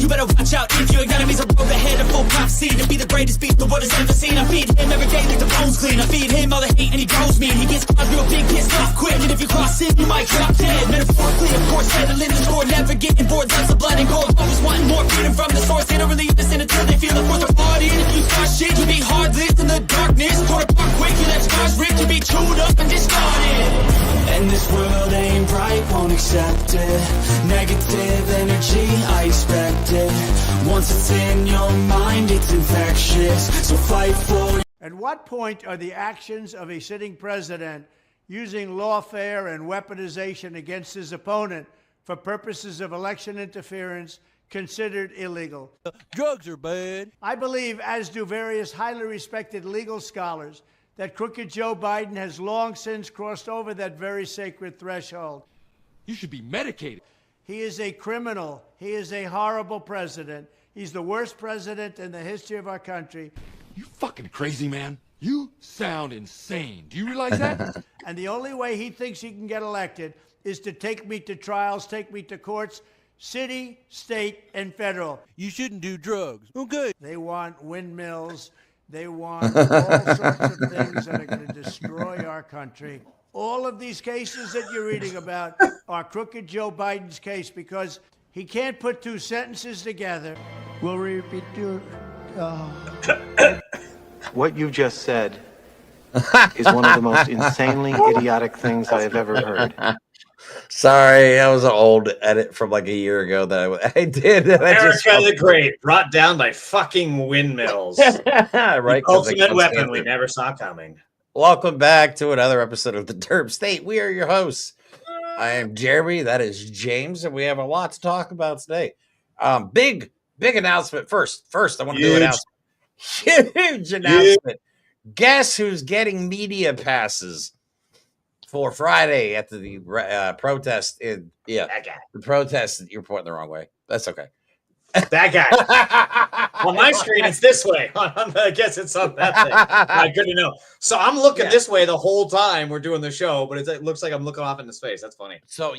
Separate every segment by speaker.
Speaker 1: You better watch out if your enemy's a road ahead of full prophecy to be the greatest beast the world has ever seen. I feed him every day like the bones clean. I feed him all the hate and he goes mean. He gets caught real big, pissed off quick, and if you cross him, you might drop dead. Metaphorically, of course, settling the score, never getting bored. That's the blood and gold. Always wanting more freedom from the source. They don't really listen until they feel the force of party. And if you start shit, you be hard-lived in the darkness. Torn apart quick, you left scars ripped, you be chewed up and discarded. And this world ain't right, won't accept it. Negative energy, I expect it. Once it's in your mind, it's infectious. So fight for it.
Speaker 2: At what point are the actions of a sitting president using lawfare and weaponization against his opponent for purposes of election interference considered illegal?
Speaker 3: Drugs are bad.
Speaker 2: I believe, as do various highly respected legal scholars, that crooked Joe Biden has long since crossed over that very sacred threshold.
Speaker 3: You should be medicated.
Speaker 2: He is a criminal. He is a horrible president. He's the worst president in the history of our country.
Speaker 3: You fucking crazy, man. You sound insane. Do you realize that?
Speaker 2: And the only way he thinks he can get elected is to take me to trials, take me to courts, city, state, and federal.
Speaker 3: You shouldn't do drugs. Okay.
Speaker 2: They want windmills. They want all sorts of things that are going to destroy our country. All of these cases that you're reading about are crooked Joe Biden's case because he can't put two sentences together. We'll repeat your...
Speaker 4: What you just said is one of the most insanely idiotic things I have ever heard.
Speaker 5: Sorry, that was an old edit from like a year ago that I did.
Speaker 6: America the Great, brought down by fucking windmills.
Speaker 5: Right,
Speaker 6: the ultimate weapon we never saw coming.
Speaker 5: Welcome back to another episode of the Derp State. We are your hosts. I am Jeremy. That is James, and we have a lot to talk about today. Big announcement. First, I want to do an announcement. Huge announcement. Guess who's getting media passes for Friday at the protest?
Speaker 6: That guy.
Speaker 5: The protest. You're pointing the wrong way. That's okay.
Speaker 6: That guy. On my screen, it's this way. I guess it's on that thing. Not good to know. So I'm looking this way the whole time we're doing the show, but it looks like I'm looking off into space. That's funny.
Speaker 5: So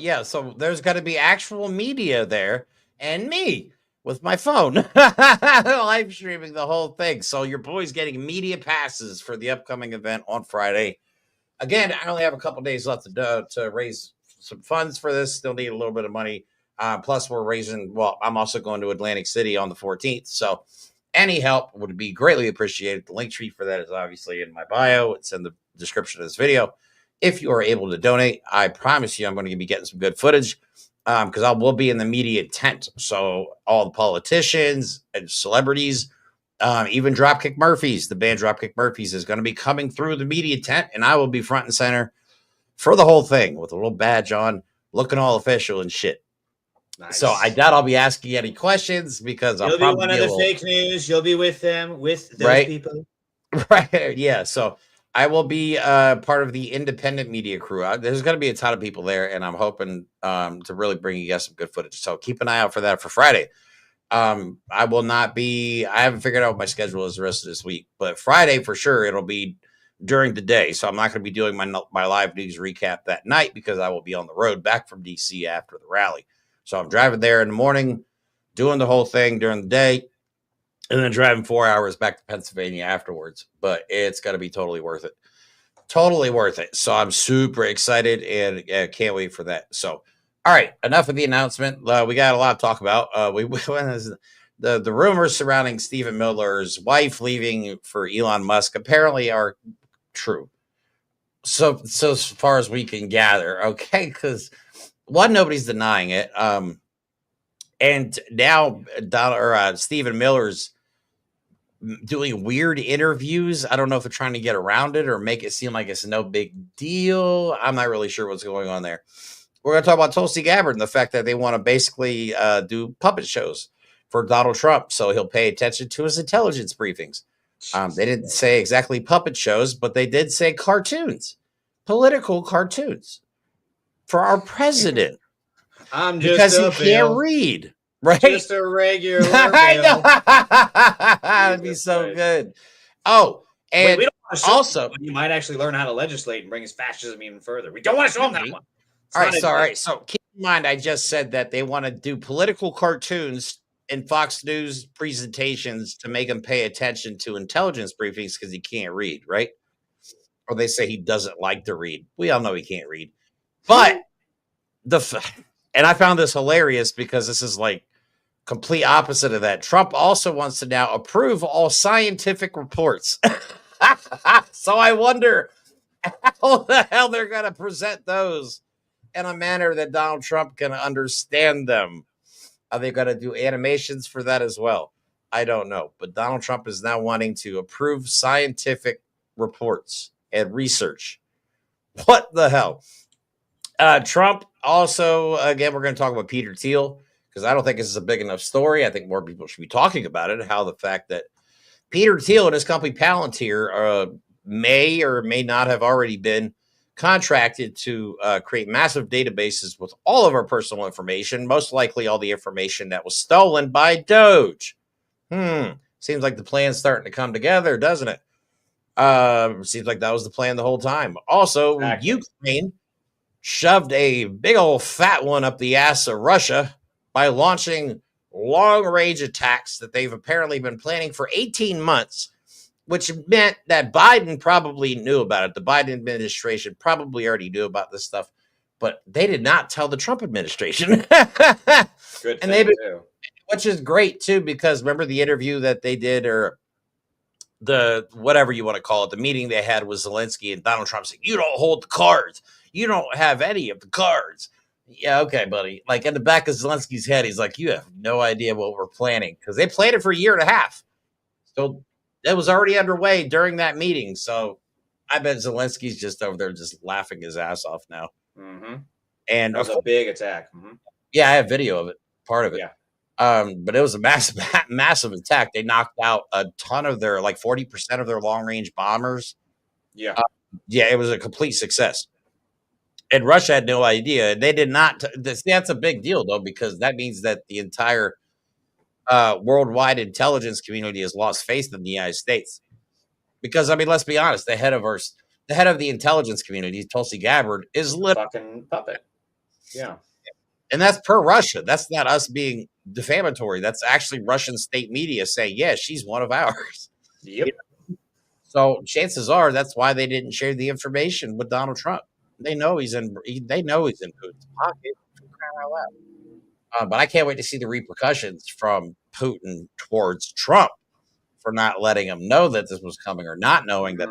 Speaker 5: there's got to be actual media there, and me with my phone live streaming the whole thing. So your boy's getting media passes for the upcoming event on Friday. Again, I only have a couple days left to raise some funds for this. Still need a little bit of money. Plus, we're raising. Well, I'm also going to Atlantic City on the 14th. So any help would be greatly appreciated. The link tree for that is obviously in my bio. It's in the description of this video. If you are able to donate, I promise you I'm going to be getting some good footage because I will be in the media tent. So all the politicians and celebrities, even Dropkick Murphys, the band Dropkick Murphys is going to be coming through the media tent, and I will be front and center for the whole thing with a little badge on, looking all official and shit.
Speaker 6: Nice.
Speaker 5: So I doubt I'll be asking any questions because
Speaker 6: You'll be one of the fake news. You'll be with them, with those people.
Speaker 5: Right. Yeah. So I will be part of the independent media crew. There's going to be a ton of people there, and I'm hoping to really bring you guys some good footage. So keep an eye out for that for Friday. I will not be, I haven't figured out what my schedule is the rest of this week, but Friday for sure, it'll be during the day. So I'm not going to be doing my live news recap that night because I will be on the road back from DC after the rally. So I'm driving there in the morning, doing the whole thing during the day, and then driving 4 hours back to Pennsylvania afterwards. But it's going to be totally worth it. Totally worth it. So I'm super excited and can't wait for that. So, all right, enough of the announcement. We got a lot to talk about. The rumors surrounding Stephen Miller's wife leaving for Elon Musk apparently are true. So as far as we can gather, okay, because one, nobody's denying it. And now Stephen Miller's doing weird interviews. I don't know if they're trying to get around it or make it seem like it's no big deal. I'm not really sure what's going on there. We're going to talk about Tulsi Gabbard and the fact that they want to basically do puppet shows for Donald Trump, so he'll pay attention to his intelligence briefings. They didn't say exactly puppet shows, but they did say cartoons, political cartoons for our president.
Speaker 6: I'm just
Speaker 5: because he can't read, right?
Speaker 6: Just a regular
Speaker 5: That'd be so good. Oh, and
Speaker 6: we don't want to show
Speaker 5: also,
Speaker 6: him, you might actually learn how to legislate and bring his fascism even further. We don't want to show him that one.
Speaker 5: All right, so keep in mind, I just said that they want to do political cartoons in Fox News presentations to make him pay attention to intelligence briefings because he can't read, right? Or they say he doesn't like to read. We all know he can't read. But and I found this hilarious because this is like complete opposite of that. Trump also wants to now approve all scientific reports. So I wonder how the hell they're going to present those in a manner that Donald Trump can understand them. Are they going to do animations for that as well? I don't know. But Donald Trump is now wanting to approve scientific reports and research. What the hell? Trump also, again, we're going to talk about Peter Thiel because I don't think this is a big enough story. I think more people should be talking about it. How the fact that Peter Thiel and his company Palantir may or may not have already been contracted to create massive databases with all of our personal information, most likely all the information that was stolen by Doge. Seems like the plan's starting to come together, doesn't it? Seems like that was the plan the whole time. Also, Ukraine shoved a big old fat one up the ass of Russia by launching long-range attacks that they've apparently been planning for 18 months, which meant that Biden probably knew about it. The Biden administration probably already knew about this stuff, but they did not tell the Trump administration.
Speaker 6: Good
Speaker 5: and
Speaker 6: thing, too.
Speaker 5: Which is great, too, because remember the interview that they did, or the whatever you want to call it, the meeting they had with Zelensky, and Donald Trump said, "You don't hold the cards. You don't have any of the cards." Yeah, okay, buddy. Like in the back of Zelensky's head, he's like, "You have no idea what we're planning," because they planned it for a year and a half. So it was already underway during that meeting. So I bet Zelensky's just over there just laughing his ass off now.
Speaker 6: Mm-hmm.
Speaker 5: And
Speaker 6: that was a big attack. Mm-hmm.
Speaker 5: Yeah, I have video of it, part of it.
Speaker 6: Yeah.
Speaker 5: But it was a massive attack. They knocked out a ton of their, like 40% of their long-range bombers.
Speaker 6: Yeah.
Speaker 5: Yeah, it was a complete success. And Russia had no idea. They did not. That's a big deal, though, because that means that the entire worldwide intelligence community has lost faith in the United States. Because, I mean, let's be honest, the head of the intelligence community, Tulsi Gabbard, is
Speaker 6: fucking puppet. Yeah.
Speaker 5: And that's per Russia. That's not us being defamatory. That's actually Russian state media saying, yeah, she's one of ours.
Speaker 6: Yep.
Speaker 5: You know? So chances are that's why they didn't share the information with Donald Trump. They know he's in Putin's pocket. But I can't wait to see the repercussions from Putin towards Trump for not letting him know that this was coming, or not knowing that.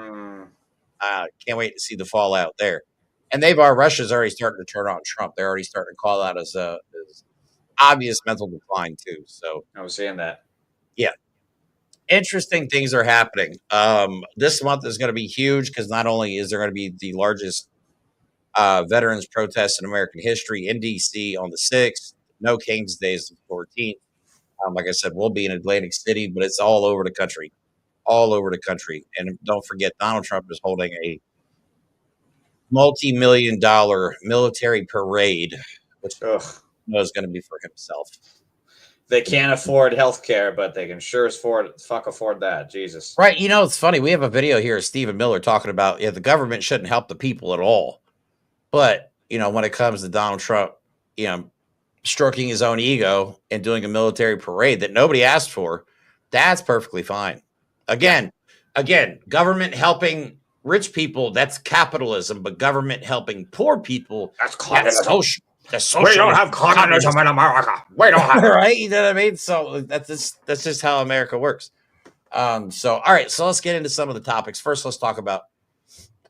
Speaker 5: Can't wait to see the fallout there. And Russia's already starting to turn on Trump. They're already starting to call out as obvious mental decline too. So
Speaker 6: I was saying that.
Speaker 5: Yeah. Interesting things are happening. This month is going to be huge because not only is there going to be the largest veterans protest in American history in DC on the 6th, No King's Day is the 14th. Like I said, we'll be in Atlantic City, but it's all over the country. All over the country. And don't forget, Donald Trump is holding a multi-million-dollar military parade, which is going to be for himself.
Speaker 6: They can't afford health care, but they can sure as afford that. Jesus.
Speaker 5: Right. You know, it's funny. We have a video here of Stephen Miller talking about the government shouldn't help the people at all. But, when it comes to Donald Trump, stroking his own ego and doing a military parade that nobody asked for, that's perfectly fine. Again, government helping rich people, that's capitalism, but government helping poor people,
Speaker 6: that's communism.
Speaker 5: We
Speaker 6: don't have communism in America. We don't have
Speaker 5: right. You know what I mean? So that's just how America works. All right. So let's get into some of the topics. First, let's talk about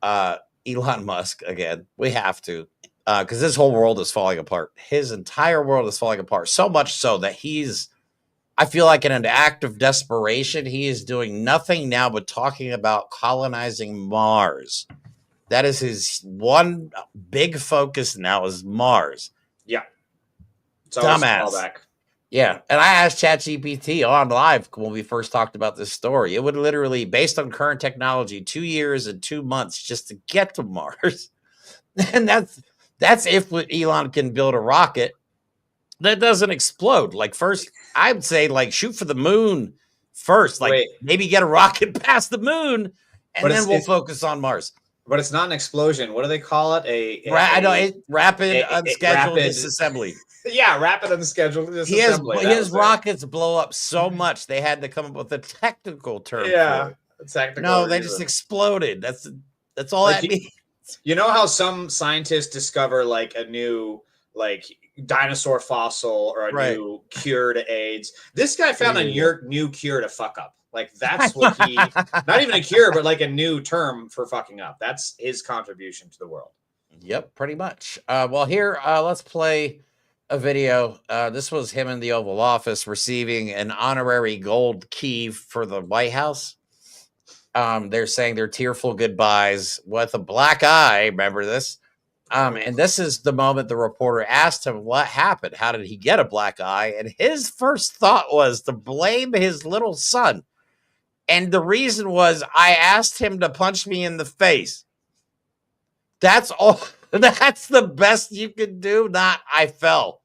Speaker 5: Elon Musk again. We have to, because this whole world is falling apart. His entire world is falling apart. So much so that I feel like in an act of desperation, he is doing nothing now but talking about colonizing Mars. That is his one big focus now, is Mars.
Speaker 6: Yeah. It's
Speaker 5: dumbass. Yeah. And I asked ChatGPT on live when we first talked about this story. It would literally, based on current technology, 2 years and 2 months just to get to Mars. And that's if Elon can build a rocket that doesn't explode. Like, first, I'd say, shoot for the moon first. Maybe get a rocket past the moon, and then we'll focus on Mars.
Speaker 6: But it's not an explosion. What do they call it?
Speaker 5: Rapid unscheduled disassembly.
Speaker 6: Yeah, rapid unscheduled disassembly.
Speaker 5: His rockets blow up so much they had to come up with a technical term for it.
Speaker 6: Technical
Speaker 5: No, they
Speaker 6: reason.
Speaker 5: just exploded. That's all
Speaker 6: Like
Speaker 5: that means.
Speaker 6: You know how some scientists discover like a new dinosaur fossil or a new cure to AIDS? This guy found a new cure to fuck up. Like that's what he not even a cure, but like a new term for fucking up. That's his contribution to the world.
Speaker 5: Yep, pretty much. Well, here, let's play a video. This was him in the Oval Office receiving an honorary gold key for the White House. They're saying their tearful goodbyes with a black eye. Remember this? And this is the moment the reporter asked him what happened. How did he get a black eye? And his first thought was to blame his little son. And the reason was, I asked him to punch me in the face. That's all. That's the best you can do. Not I fell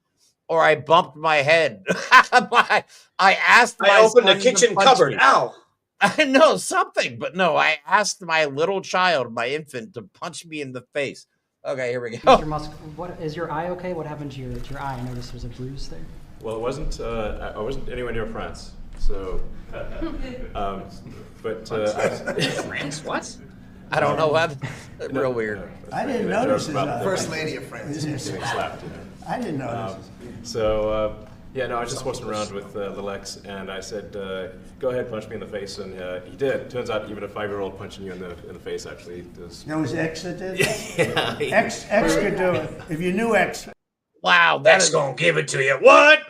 Speaker 5: or I bumped my head. I asked. I
Speaker 6: opened the kitchen cupboard. Ow.
Speaker 5: I know something, but no. I asked my little child, my infant, to punch me in the face. Okay, here we go.
Speaker 7: Mr. Musk, what is your eye okay? What happened to your eye? I noticed there was a bruise there.
Speaker 8: Well, it wasn't. I wasn't anywhere near France, so.
Speaker 6: France? What?
Speaker 5: I don't know what. Real weird.
Speaker 2: I didn't notice his eye.
Speaker 9: First lady of France.
Speaker 2: I didn't notice.
Speaker 8: Yeah, no, I just wasn't around with little X, and I said, "Go ahead, punch me in the face," and he did. Turns out, even a 5-year-old punching you in the face actually does.
Speaker 2: It was X that did.
Speaker 8: Yeah,
Speaker 2: X could do it. If you knew X.
Speaker 5: Wow,
Speaker 6: that's gonna give it to you. What?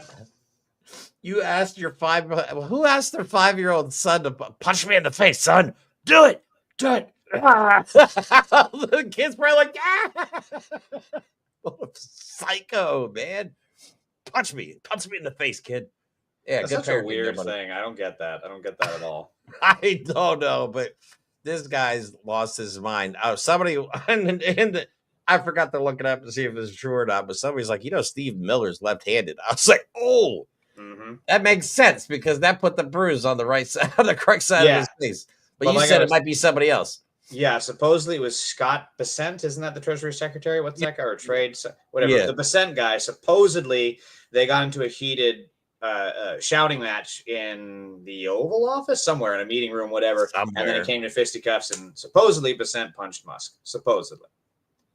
Speaker 5: You asked your who asked their 5-year-old son to punch me in the face, son? Do it. Do it. The kid's probably like, psycho, man. Punch me in the face, kid. Yeah,
Speaker 6: that's such a weird thing. I don't get that. I don't get that at all.
Speaker 5: I don't know, but this guy's lost his mind. Somebody I forgot to look it up to see if it's true or not, but somebody's like, Steve Miller's left-handed. I was like, oh, that makes sense because that put the bruise on the right side, on the correct side of his face. But you said it might be somebody else.
Speaker 6: Yeah, supposedly it was Scott Bessent. Isn't that the Treasury Secretary? What's that guy? Or trade, whatever. Yeah. The Bessent guy. Supposedly they got into a heated shouting match in the Oval Office, somewhere in a meeting room, whatever. And then it came to fisticuffs, and supposedly Bessent punched Musk. Supposedly.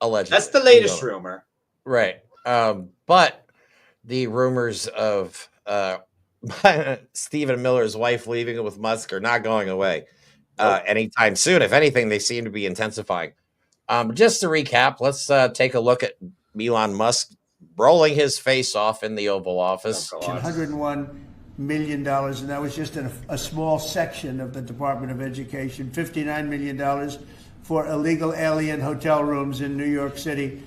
Speaker 5: Allegedly.
Speaker 6: That's the latest rumor.
Speaker 5: Right. But the rumors of Stephen Miller's wife leaving with Musk are not going away. Anytime soon. If anything, they seem to be intensifying. Just to recap, let's take a look at Elon Musk rolling his face off in the Oval Office.
Speaker 2: $101 million, and that was just in a small section of the Department of Education. $59 million for illegal alien hotel rooms in New York City.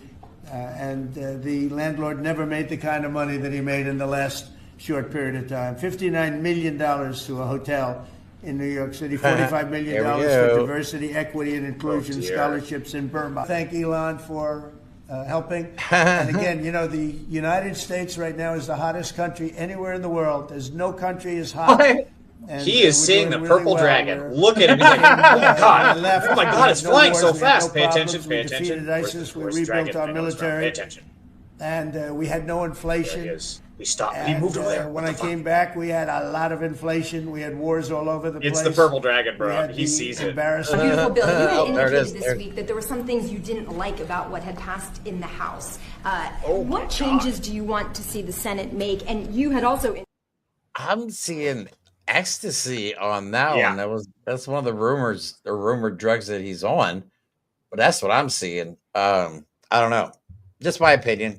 Speaker 2: And the landlord never made the kind of money that he made in the last short period of time. $59 million to a hotel in New York City, $45 million for diversity, equity, and inclusion scholarships in Burma. Thank Elon for helping. And again, the United States right now is the hottest country anywhere in the world. There's no country as hot. And
Speaker 6: he is seeing the purple dragon. Look at him. He's like, oh my God. Oh my God, it's flying so fast. Pay attention, pay attention.
Speaker 2: We defeated ISIS. We rebuilt our military.
Speaker 6: Pay attention.
Speaker 2: And we had no inflation.
Speaker 6: There he is. We stopped. He moved over there.
Speaker 2: When I came back, we had a lot of inflation. We had wars all over the place.
Speaker 6: It's the purple dragon, bro. He sees it.
Speaker 2: Embarrassing.
Speaker 10: Beautiful Bill, you had indicated this week that there were some things you didn't like about what had passed in the House. What changes do you want to see the Senate make? And you had also...
Speaker 5: I'm seeing ecstasy on that one. That's one of the rumors, or rumored drugs that he's on. But that's what I'm seeing. I don't know. Just my opinion,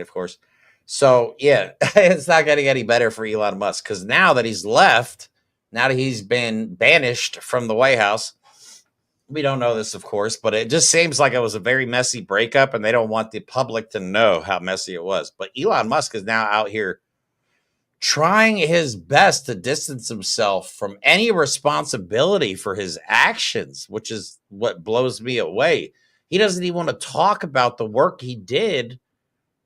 Speaker 5: of course. So, yeah, it's not going to get any better for Elon Musk because now that he's left, now that he's been banished from the White House, we don't know this, of course, but it just seems like it was a very messy breakup and they don't want the public to know how messy it was. But Elon Musk is now out here trying his best to distance himself from any responsibility for his actions, which is what blows me away. He doesn't even want to talk about the work he did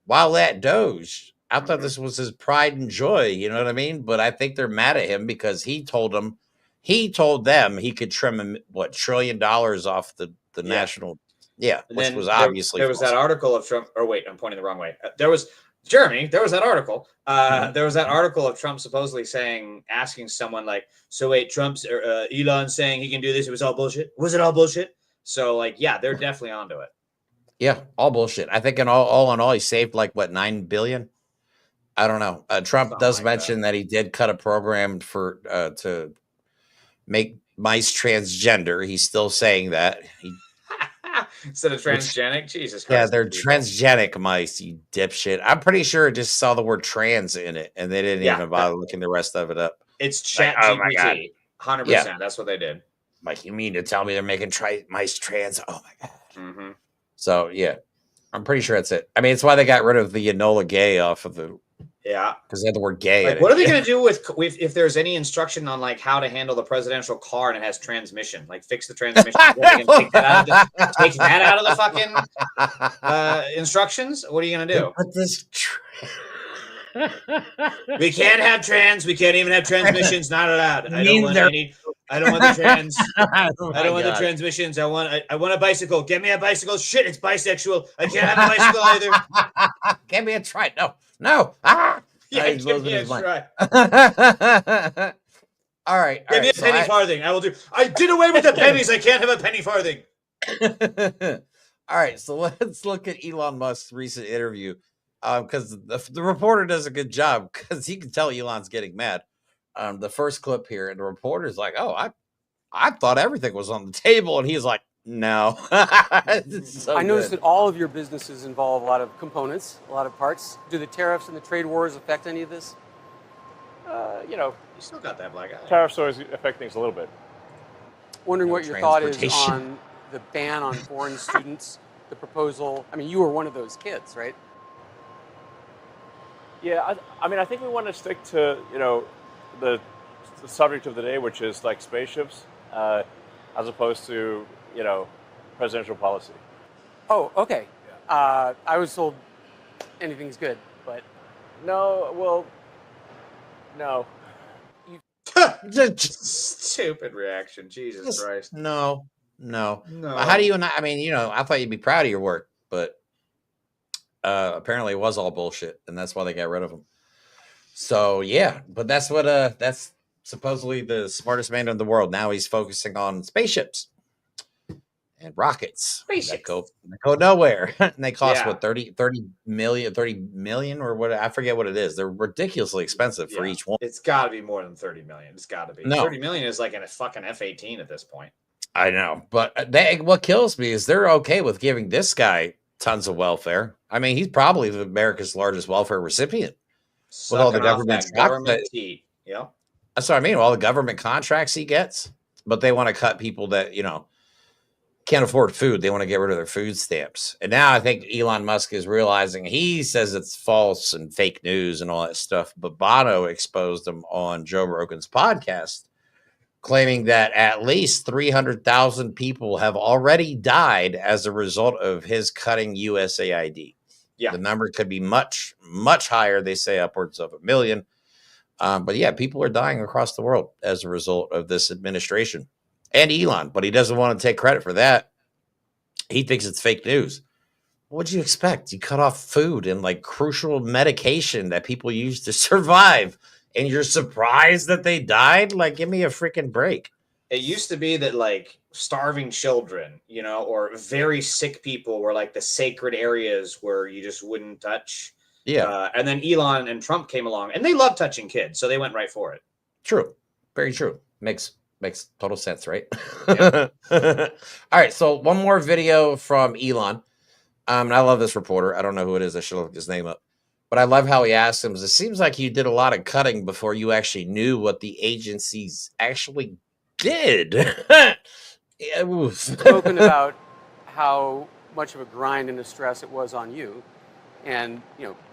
Speaker 5: while at Doge. I thought this was his pride and joy, you know what I mean? But I think they're mad at him because he told them he could trim $1 trillion off the national, which was obviously
Speaker 6: there was that article of Trump. Or wait, I'm pointing the wrong way. Jeremy, there was that article. There was that article of Trump supposedly asking someone like, "So wait, Trump's or Elon saying he can do this? It was all bullshit. Was it all bullshit?" So like, yeah, they're definitely onto it.
Speaker 5: Yeah, all bullshit. I think all in all, he saved like what, $9 billion. I don't know. Trump
Speaker 6: Something
Speaker 5: does
Speaker 6: like
Speaker 5: mention that he did cut a program for to make mice transgender. He's still saying that.
Speaker 6: Instead of transgenic, Jesus Christ.
Speaker 5: Yeah, they're transgenic mice, you dipshit. I'm pretty sure it just saw the word trans in it, and they didn't even bother looking the rest of it up.
Speaker 6: It's Chat
Speaker 5: Like, oh my God.
Speaker 6: GPT. 100%.
Speaker 5: Yeah.
Speaker 6: That's what they did.
Speaker 5: Like, you mean to tell me they're making mice trans? Oh my God.
Speaker 6: Mm-hmm.
Speaker 5: So yeah, I'm pretty sure that's it. I mean, it's why they got rid of the Enola Gay off of the.
Speaker 6: Yeah,
Speaker 5: because they had the word gay.
Speaker 6: Like,
Speaker 5: in
Speaker 6: what
Speaker 5: it.
Speaker 6: are they going to do with if there's any instruction on like how to handle the presidential car and it has transmission? Like, fix the transmission. Take that out of the fucking instructions. What are you going to do?
Speaker 5: Put this.
Speaker 6: We can't have trans. We can't even have transmissions. Not allowed. I don't want the trans. I don't want the transmissions. I want a bicycle. Get me a bicycle. Shit, it's bisexual. I can't have a bicycle either.
Speaker 5: Give me a try. No. Ah.
Speaker 6: Yeah, give me a try.
Speaker 5: All right.
Speaker 6: Give me a penny farthing. I will do. I did away with the pennies. I can't have a penny farthing.
Speaker 5: All right. So let's look at Elon Musk's recent interview. Because the reporter does a good job because he can tell Elon's getting mad. The first clip here, and the reporter's like, "Oh, I thought everything was on the table," and he's like, "No."
Speaker 9: I noticed that all of your businesses involve a lot of components, a lot of parts. Do the tariffs and the trade wars affect any of this?
Speaker 6: You still got that black eye.
Speaker 8: Tariffs always affect things a little bit.
Speaker 9: Wondering what your thought is on the ban on foreign students, the proposal. I mean, you were one of those kids, right?
Speaker 8: Yeah, I mean, I think we want to stick to, the subject of the day, which is like spaceships, as opposed to, presidential policy.
Speaker 9: Oh, okay. Yeah. I was told anything's good, but...
Speaker 8: No.
Speaker 6: Stupid reaction. Jesus Christ.
Speaker 5: No. How do you not? I mean, I thought you'd be proud of your work, but apparently it was all bullshit, and that's why they got rid of him. So yeah, but that's what that's supposedly the smartest man in the world. Now he's focusing on spaceships and rockets that go nowhere. And they cost what 30 million or what, I forget what it is. They're ridiculously expensive for each one.
Speaker 6: It's got to be more than 30 million. It's got to be. No. 30 million is like in a fucking F-18 at this point.
Speaker 5: I know, but what kills me is they're okay with giving this guy tons of welfare. I mean, he's probably America's largest welfare recipient with all the government
Speaker 6: heat. Yeah,
Speaker 5: that's what I mean. All the government contracts he gets, but they want to cut people that can't afford food. They want to get rid of their food stamps. And now I think Elon Musk is realizing, he says it's false and fake news and all that stuff. But Bono exposed him on Joe Rogan's podcast, claiming that at least 300,000 people have already died as a result of his cutting USAID.
Speaker 6: Yeah.
Speaker 5: The number could be much, much higher. They say upwards of 1 million. But yeah, people are dying across the world as a result of this administration and Elon, but he doesn't want to take credit for that. He thinks it's fake news. What'd you expect? You cut off food and like crucial medication that people use to survive, and you're surprised that they died? Like, give me a freaking break.
Speaker 6: It used to be that like starving children, or very sick people were like the sacred areas where you just wouldn't touch.
Speaker 5: Yeah.
Speaker 6: And then Elon and Trump came along, and they love touching kids, so they went right for it.
Speaker 5: True. Very true. Makes total sense, right? Yeah. All right. So one more video from Elon. And I love this reporter. I don't know who it is. I should look his name up. But I love how he asked him, it seems like you did a lot of cutting before you actually knew what the agencies actually did.
Speaker 9: Spoken about how much of a grind and a stress it was on you. And,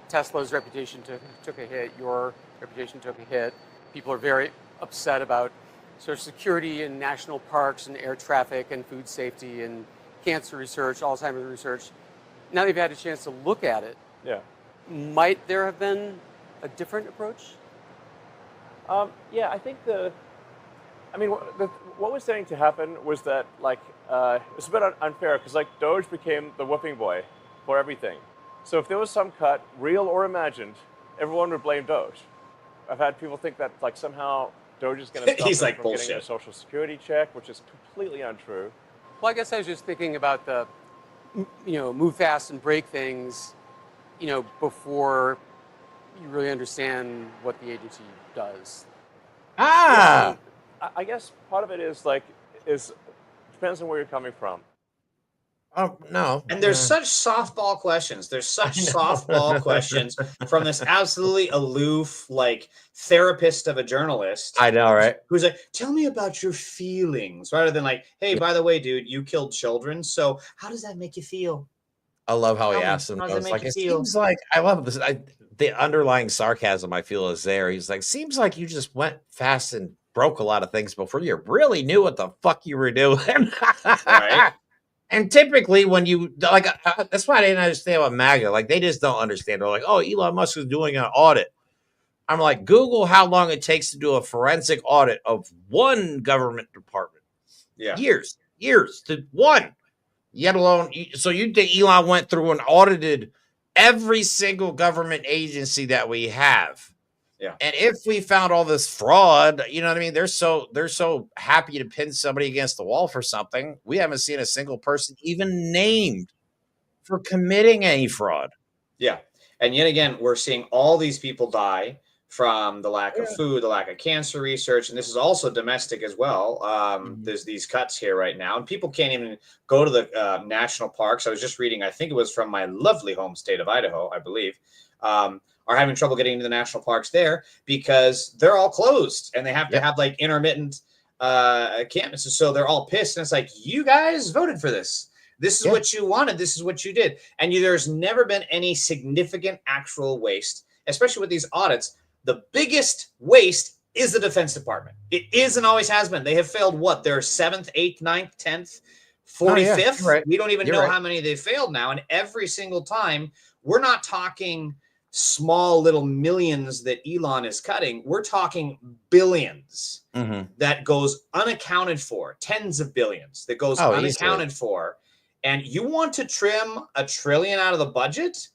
Speaker 9: Tesla's reputation took a hit. Your reputation took a hit. People are very upset about Social Security and national parks and air traffic and food safety and cancer research, Alzheimer's research. Now they've had a chance to look at it.
Speaker 8: Yeah. Might
Speaker 9: there have been a different approach?
Speaker 8: Yeah, I think what was starting to happen was that it's a bit unfair because Doge became the whooping boy for everything. So if there was some cut, real or imagined, everyone would blame Doge. I've had people think that like somehow Doge is going to stop
Speaker 6: He's
Speaker 8: them
Speaker 6: like,
Speaker 8: from
Speaker 6: bullshit.
Speaker 8: getting a social security check, which is completely untrue.
Speaker 9: Well, I guess I was just thinking about the, move fast and break things, before you really understand what the agency does.
Speaker 5: Ah,
Speaker 8: I guess part of it is depends on where you're coming from.
Speaker 5: oh no.
Speaker 6: And there's such softball questions. There's such softball questions from this absolutely aloof, like therapist of a journalist.
Speaker 5: I know, right?
Speaker 6: Who's like, tell me about your feelings, rather than like, hey, by the way, dude, you killed children. So how does that make you feel?
Speaker 5: I love how he
Speaker 6: Tell me,
Speaker 5: asked him.
Speaker 6: how does
Speaker 5: I
Speaker 6: it
Speaker 5: was
Speaker 6: make
Speaker 5: like,
Speaker 6: you
Speaker 5: it
Speaker 6: feel?
Speaker 5: seems like I love this. The underlying sarcasm I feel is there. He's like, seems like you just went fast and broke a lot of things before you really knew what the fuck you were doing.
Speaker 6: Right.
Speaker 5: And typically, when you like, that's why I didn't understand what MAGA. Like, they just don't understand. They're like, oh, Elon Musk is doing an audit. I'm like, Google how long it takes to do a forensic audit of one government department.
Speaker 6: Yeah.
Speaker 5: Years to one. Yet alone, so you think Elon went through and audited every single government agency that we have?
Speaker 6: Yeah.
Speaker 5: And if we found all this fraud, you know what I mean? They're so happy to pin somebody against the wall for something. We haven't seen a single person even named for committing any fraud.
Speaker 6: Yeah. And yet again, we're seeing all these people die from the lack of food, the lack of cancer research. And this is also domestic as well. There's these cuts here right now, and people can't even go to the national parks. I was just reading, I think it was from my lovely home state of Idaho, I believe, are having trouble getting into the national parks there because they're all closed and they have to have like intermittent campuses. So they're all pissed. And it's like, you guys voted for this. This is what you wanted. This is what you did. And there's never been any significant actual waste, especially with these audits. The biggest waste is the Defense Department. It is and always has been. They have failed what? Their 7th, 8th, 9th, 10th, 45th?
Speaker 5: Right.
Speaker 6: We don't even know how many they've failed now. And every single time, we're not talking small little millions that Elon is cutting. We're talking billions that goes unaccounted for, tens of billions that goes unaccounted for. And you want to trim $1 trillion out of the budget?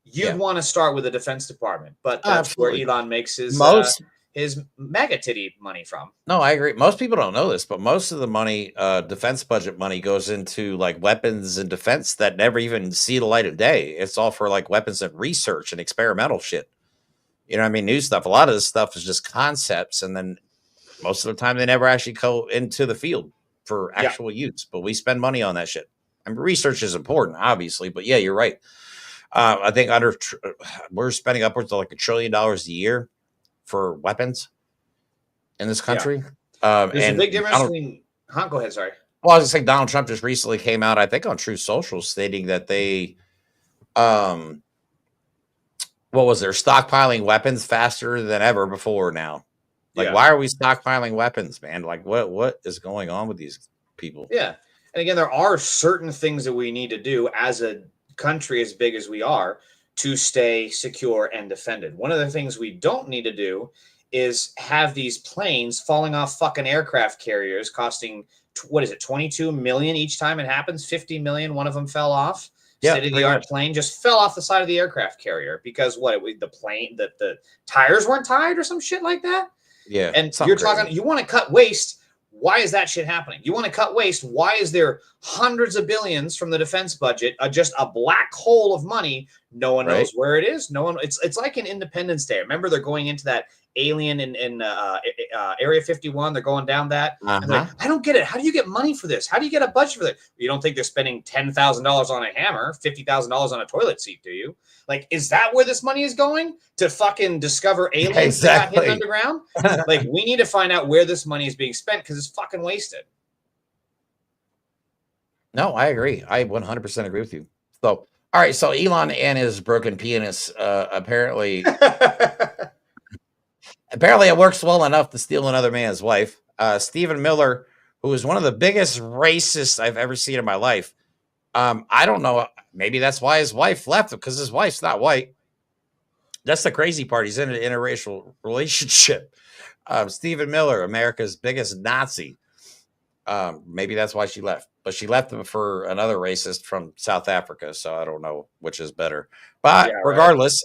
Speaker 6: You'd want to start with the Defense Department, but that's where Elon makes his mega titty money from.
Speaker 5: No, I agree. Most people don't know this, but most of the money, defense budget money, goes into like weapons and defense that never even see the light of day. It's all for like weapons and research and experimental shit. You know what I mean? New stuff. A lot of this stuff is just concepts, and then most of the time they never actually go into the field for actual use. But we spend money on that shit. I mean, research is important, obviously, but yeah, you're right. I think we're spending upwards of like $1 trillion a year for weapons in this country.
Speaker 6: There's a big difference between. Go ahead. Sorry.
Speaker 5: Well, I was just saying, Donald Trump just recently came out, I think, on True Social, stating that they, they're stockpiling weapons faster than ever before now. Like, why are we stockpiling weapons, man? Like, what is going on with these people?
Speaker 6: Yeah, and again, there are certain things that we need to do as a country as big as we are to stay secure and defended. One of the things we don't need to do is have these planes falling off fucking aircraft carriers costing, what is it, 22 million each time it happens? 50 million, one of them fell off. State-of-the-art plane just fell off the side of the aircraft carrier because the tires weren't tied or some shit like that.
Speaker 5: Yeah.
Speaker 6: And you're talking, you want to cut waste. Why is that shit happening? You want to cut waste. Why is there hundreds of billions from the defense budget, just a black hole of money? No one knows where it is. No one. It's like an Independence Day. Remember, they're going into that alien in Area 51. They're going down that. And they're like, I don't get it. How do you get money for this? How do you get a budget for that? You don't think they're spending $10,000 on a hammer, $50,000 on a toilet seat, do you? Like, is that where this money is going? To fucking discover aliens that got hidden underground? Like, we need to find out where this money is being spent because it's fucking wasted.
Speaker 5: No, I agree. I 100% agree with you. So, all right. So Elon and his broken penis, apparently it works well enough to steal another man's wife. Stephen Miller, who is one of the biggest racists I've ever seen in my life. I don't know. Maybe that's why his wife left him, because his wife's not white. That's the crazy part. He's in an interracial relationship. Stephen Miller, America's biggest Nazi. Maybe that's why she left. but she left him for another racist from South Africa. So I don't know which is better. But regardless,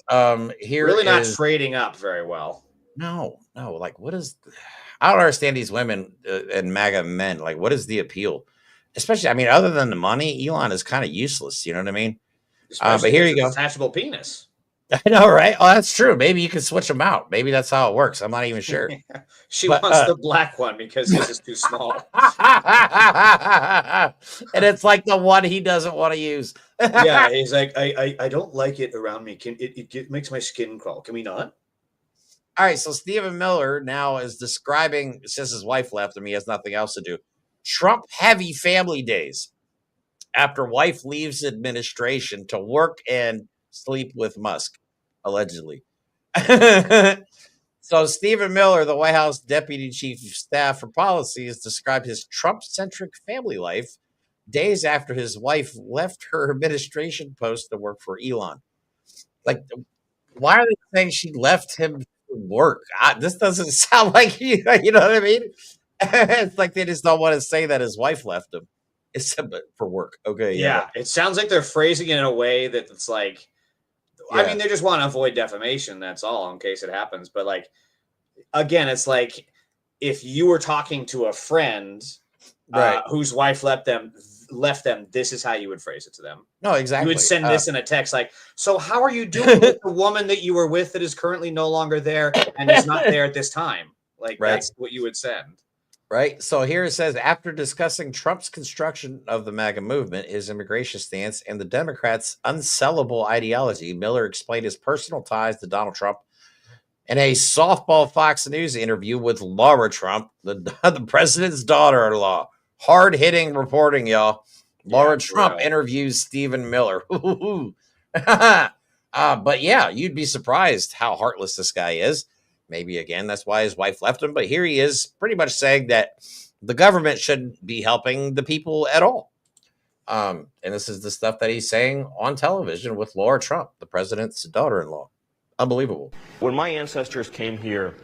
Speaker 5: here
Speaker 6: really not
Speaker 5: is
Speaker 6: trading up very well.
Speaker 5: no. Like, what is? I don't understand these women and MAGA men. Like, what is the appeal? Especially, I mean, other than the money, Elon is kind of useless. You know what I mean? But here you go.
Speaker 6: Detachable penis.
Speaker 5: I know, right? Oh, that's true. Maybe you can switch them out. Maybe that's how it works. I'm not even sure.
Speaker 6: She wants the black one because he's just too small.
Speaker 5: And it's like the one he doesn't want to use.
Speaker 6: Yeah, he's like, I don't like it around me. It makes my skin crawl. Can we not?
Speaker 5: All right, so Stephen Miller now is describing, since his wife left him, he has nothing else to do, Trump heavy family days after wife leaves administration to work and sleep with Musk, allegedly. So Stephen Miller, the White House Deputy Chief of Staff for Policy, has described his Trump-centric family life days after his wife left her administration post to work for Elon. Like, why are they saying she left him to work? This doesn't sound like you know what I mean? It's like they just don't want to say that his wife left him. It's for work. Okay.
Speaker 6: Yeah. It sounds like they're phrasing it in a way that it's like, I mean, they just want to avoid defamation. That's all, in case it happens. But like, again, it's like if you were talking to a friend whose wife left them, this is how you would phrase it to them.
Speaker 5: No, exactly.
Speaker 6: You would send this in a text like, so how are you doing with the woman that you were with that is currently no longer there and is not there at this time? Like, that's what you would send.
Speaker 5: Right. So here it says, after discussing Trump's construction of the MAGA movement, his immigration stance, and the Democrats' unsellable ideology, Miller explained his personal ties to Donald Trump in a softball Fox News interview with Laura Trump, the president's daughter-in-law. Hard-hitting reporting, y'all. Laura Trump interviews Stephen Miller. But yeah, you'd be surprised how heartless this guy is. Maybe, again, that's why his wife left him. But here he is pretty much saying that the government shouldn't be helping the people at all. And this is the stuff that he's saying on television with Laura Trump, the president's daughter-in-law. Unbelievable.
Speaker 11: When my ancestors came here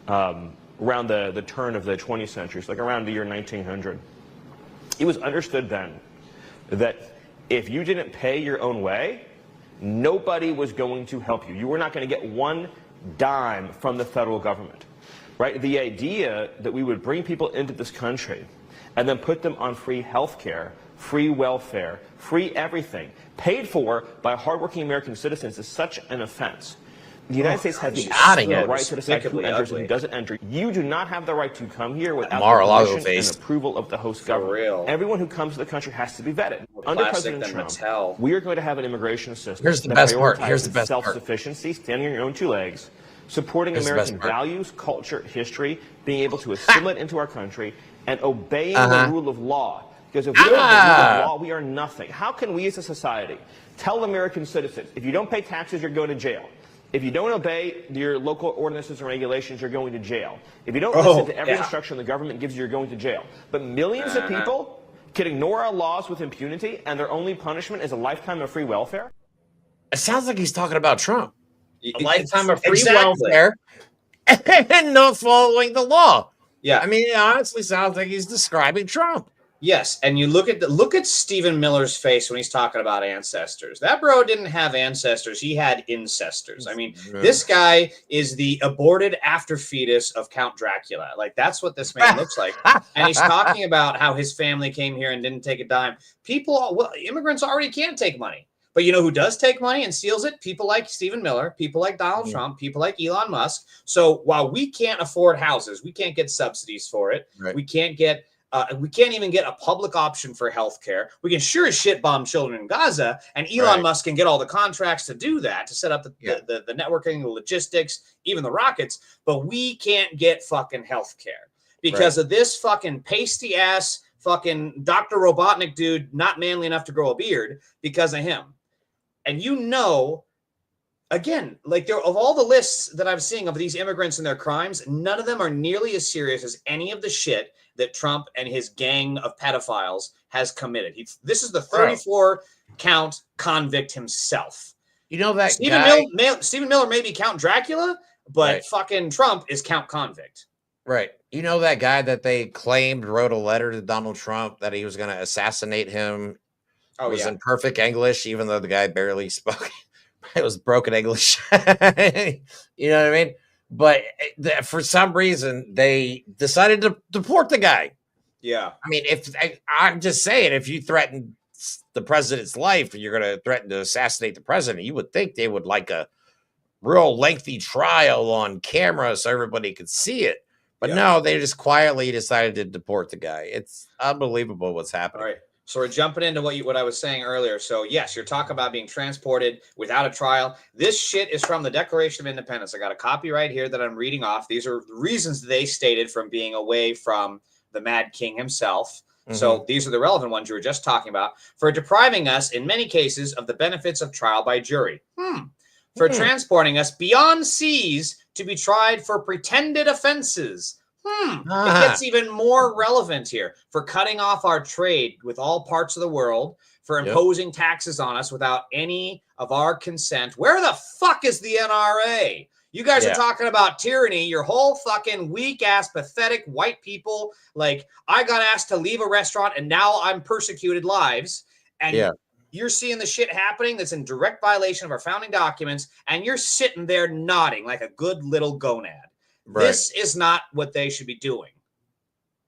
Speaker 11: around the turn of the 20th century, like around the year 1900, it was understood then that if you didn't pay your own way, nobody was going to help you. You were not going to get one dime from the federal government, right? The idea that we would bring people into this country and then put them on free health care, free welfare, free everything, paid for by hardworking American citizens is such an offense. The United States has the right to decide who enters and who doesn't enter. You do not have the right to come here without the permission and approval of the host government. Everyone who comes to the country has to be vetted. Under President Trump, we are going to have an immigration system that prioritizes self-sufficiency, standing on your own two legs, supporting American values, culture, history, being able to assimilate into our country, and obeying the rule of law. Because if we don't have the rule of law, we are nothing. How can we as a society tell American citizens, if you don't pay taxes, you're going to jail? If you don't obey your local ordinances and regulations, you're going to jail. If you don't listen to every instruction the government gives you, you're going to jail. But millions of people can ignore our laws with impunity, and their only punishment is a lifetime of free welfare?
Speaker 5: It sounds like he's talking about Trump. A lifetime of free welfare and not following the law.
Speaker 6: Yeah.
Speaker 5: I mean, it honestly sounds like he's describing Trump.
Speaker 6: Yes, and you look at Stephen Miller's face when he's talking about ancestors. That bro didn't have ancestors; he had incestors. I mean, this guy is the aborted after fetus of Count Dracula. Like, that's what this man looks like. And he's talking about how his family came here and didn't take a dime. Immigrants already can't take money. But you know who does take money and steals it? People like Stephen Miller, people like Donald Trump, people like Elon Musk. So while we can't afford houses, we can't get subsidies for it. We can't even get a public option for healthcare. We can sure as shit bomb children in Gaza, and Elon Musk can get all the contracts to do that, to set up the networking, the logistics, even the rockets. But we can't get fucking healthcare because of this fucking pasty ass fucking Dr. Robotnik dude, not manly enough to grow a beard because of him. And again, like of all the lists that I'm seeing of these immigrants and their crimes, none of them are nearly as serious as any of the shit that Trump and his gang of pedophiles has committed. This is the 34 count convict himself.
Speaker 5: You know that
Speaker 6: Stephen Miller may be Count Dracula, but fucking Trump is Count Convict.
Speaker 5: Right. You know that guy that they claimed wrote a letter to Donald Trump that he was going to assassinate him was in perfect English, even though the guy barely spoke. It was broken English. You know what I mean? But for some reason, they decided to deport the guy.
Speaker 6: Yeah.
Speaker 5: I mean, I'm just saying, if you threaten the president's life, you're going to threaten to assassinate the president, you would think they would like a real lengthy trial on camera so everybody could see it. But no, they just quietly decided to deport the guy. It's unbelievable what's happening.
Speaker 6: All right. So we're jumping into what I was saying earlier. So yes, you're talking about being transported without a trial. This shit is from the Declaration of Independence. I got a copy right here that I'm reading off. These are the reasons they stated from being away from the Mad King himself. So these are the relevant ones you were just talking about. For depriving us, in many cases, of the benefits of trial by jury. For transporting us beyond seas to be tried for pretended offenses. It gets even more relevant here. For cutting off our trade with all parts of the world, for imposing taxes on us without any of our consent. Where the fuck is the NRA? You guys are talking about tyranny. Your whole fucking weak-ass, pathetic white people. Like, I got asked to leave a restaurant, and now I'm persecuted lives. And you're seeing the shit happening that's in direct violation of our founding documents, and you're sitting there nodding like a good little gonad. Right. This is not what they should be doing.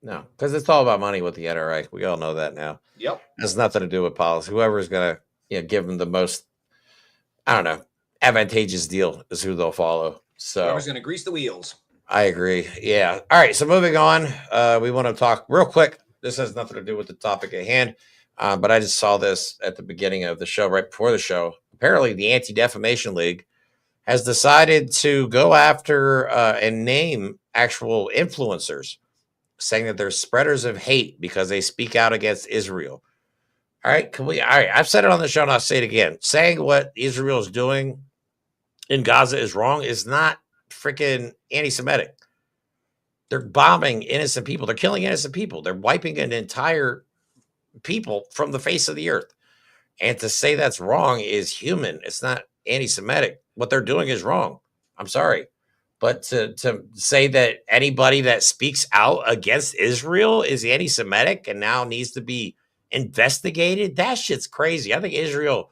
Speaker 5: No, because it's all about money with the NRA. We all know that now.
Speaker 6: Yep.
Speaker 5: It has nothing to do with policy. Whoever's going to give them the most, I don't know, advantageous deal is who they'll follow. So
Speaker 6: whoever's going to grease the wheels.
Speaker 5: I agree. Yeah. All right. So moving on, we want to talk real quick. This has nothing to do with the topic at hand, but I just saw this at the beginning of the show, right before the show. Apparently, the Anti-Defamation League has decided to go after and name actual influencers, saying that they're spreaders of hate because they speak out against Israel. All right. All right. I've said it on the show and I'll say it again. Saying what Israel is doing in Gaza is wrong is not freaking anti-Semitic. They're bombing innocent people. They're killing innocent people. They're wiping an entire people from the face of the earth. And to say that's wrong is human. It's not anti-Semitic. What they're doing is wrong. I'm sorry. But to say that anybody that speaks out against Israel is anti-Semitic and now needs to be investigated, that shit's crazy. I think Israel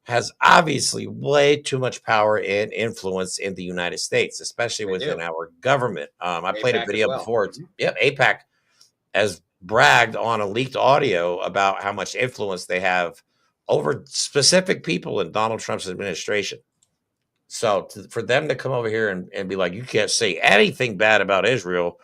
Speaker 5: has obviously way too much power and influence in the United States, especially within our government. I played a video before. Yep, AIPAC has bragged on a leaked audio about how much influence they have over specific people in Donald Trump's administration. So for them to come over here and be like, you can't say anything bad about Israel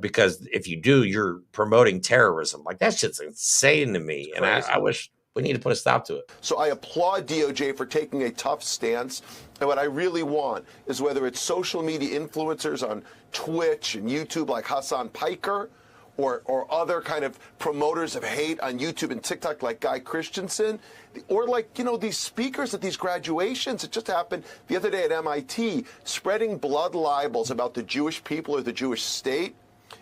Speaker 5: because if you do, you're promoting terrorism. Like, that shit's insane to me. And I wish we need to put a stop to it.
Speaker 12: So I applaud DOJ for taking a tough stance. And what I really want is whether it's social media influencers on Twitch and YouTube like Hassan Piker, or other kind of promoters of hate on YouTube and TikTok like Guy Christensen, or like, these speakers at these graduations. It just happened the other day at MIT, spreading blood libels about the Jewish people or the Jewish state.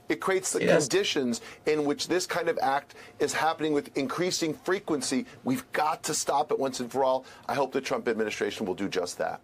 Speaker 12: It creates the conditions in which this kind of act is happening with increasing frequency. We've got to stop it once and for all. I hope the Trump administration will do just that.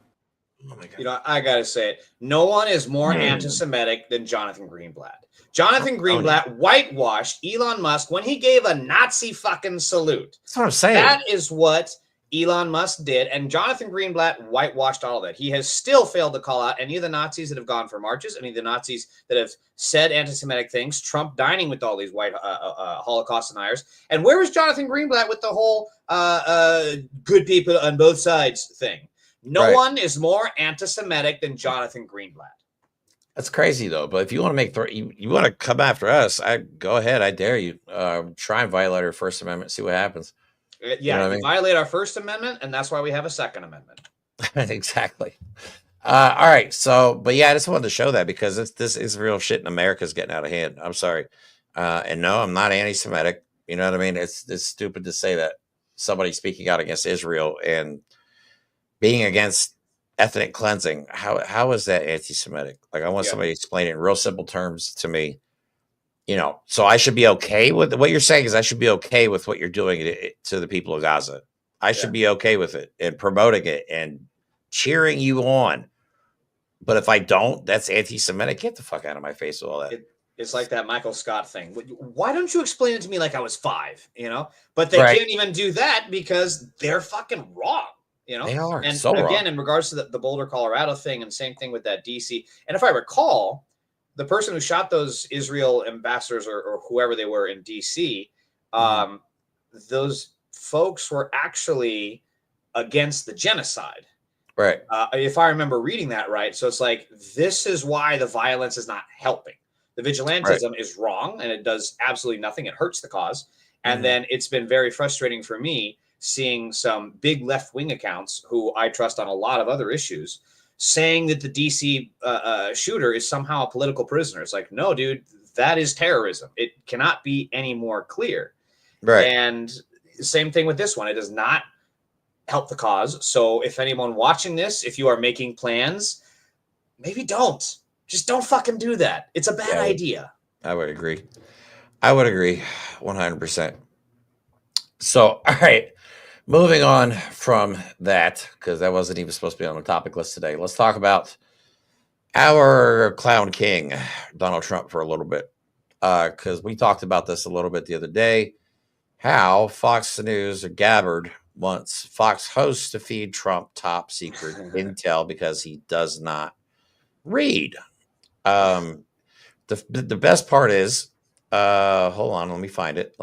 Speaker 6: Oh my God. I got to say it. No one is more anti-Semitic than Jonathan Greenblatt. Jonathan Greenblatt whitewashed Elon Musk when he gave a Nazi fucking salute.
Speaker 5: That's what I'm saying.
Speaker 6: That is what Elon Musk did, and Jonathan Greenblatt whitewashed all of that. He has still failed to call out any of the Nazis that have gone for marches, any of the Nazis that have said anti-Semitic things, Trump dining with all these white Holocaust deniers. And where was Jonathan Greenblatt with the whole good people on both sides thing? No one is more anti-Semitic than Jonathan Greenblatt.
Speaker 5: That's crazy, though. But if you want to make you want to come after us, go ahead. I dare you. Try and violate our First Amendment. See what happens.
Speaker 6: Yeah, violate our First Amendment, and that's why we have a Second Amendment.
Speaker 5: Exactly. All right. So, but yeah, I just wanted to show that because this Israel shit in America is getting out of hand. I'm sorry. And no, I'm not anti-Semitic. You know what I mean? It's stupid to say that somebody speaking out against Israel and being against ethnic cleansing. How is that anti-Semitic? Like, I want somebody to explain it in real simple terms to me. So I should be okay with what you're saying is I should be okay with what you're doing to the people of Gaza. I should be okay with it and promoting it and cheering you on. But if I don't, that's anti-Semitic. Get the fuck out of my face with all that.
Speaker 6: It's like that Michael Scott thing. Why don't you explain it to me like I was 5? But they can't even do that because they're fucking wrong.
Speaker 5: They are.
Speaker 6: And
Speaker 5: so
Speaker 6: again,
Speaker 5: wrong.
Speaker 6: In regards to the Boulder, Colorado thing, and same thing with that DC. And if I recall, the person who shot those Israel ambassadors or whoever they were in DC, those folks were actually against the genocide.
Speaker 5: Right.
Speaker 6: If I remember reading that right. So it's like, this is why the violence is not helping. The vigilantism is wrong, and it does absolutely nothing. It hurts the cause. And then it's been very frustrating for me seeing some big left-wing accounts who I trust on a lot of other issues saying that the DC shooter is somehow a political prisoner. It's like, no, dude, that is terrorism. It cannot be any more clear.
Speaker 5: Right.
Speaker 6: And same thing with this one. It does not help the cause. So if anyone watching this, if you are making plans, maybe don't. Just don't fucking do that. It's a bad idea.
Speaker 5: I would agree. 100%. So, all right. Moving on from that, because that wasn't even supposed to be on the topic list today. Let's talk about our clown king, Donald Trump, for a little bit. Because we talked about this a little bit the other day. How Fox News or Gabbard wants Fox hosts to feed Trump top secret intel because he does not read. The best part is, hold on, let me find it.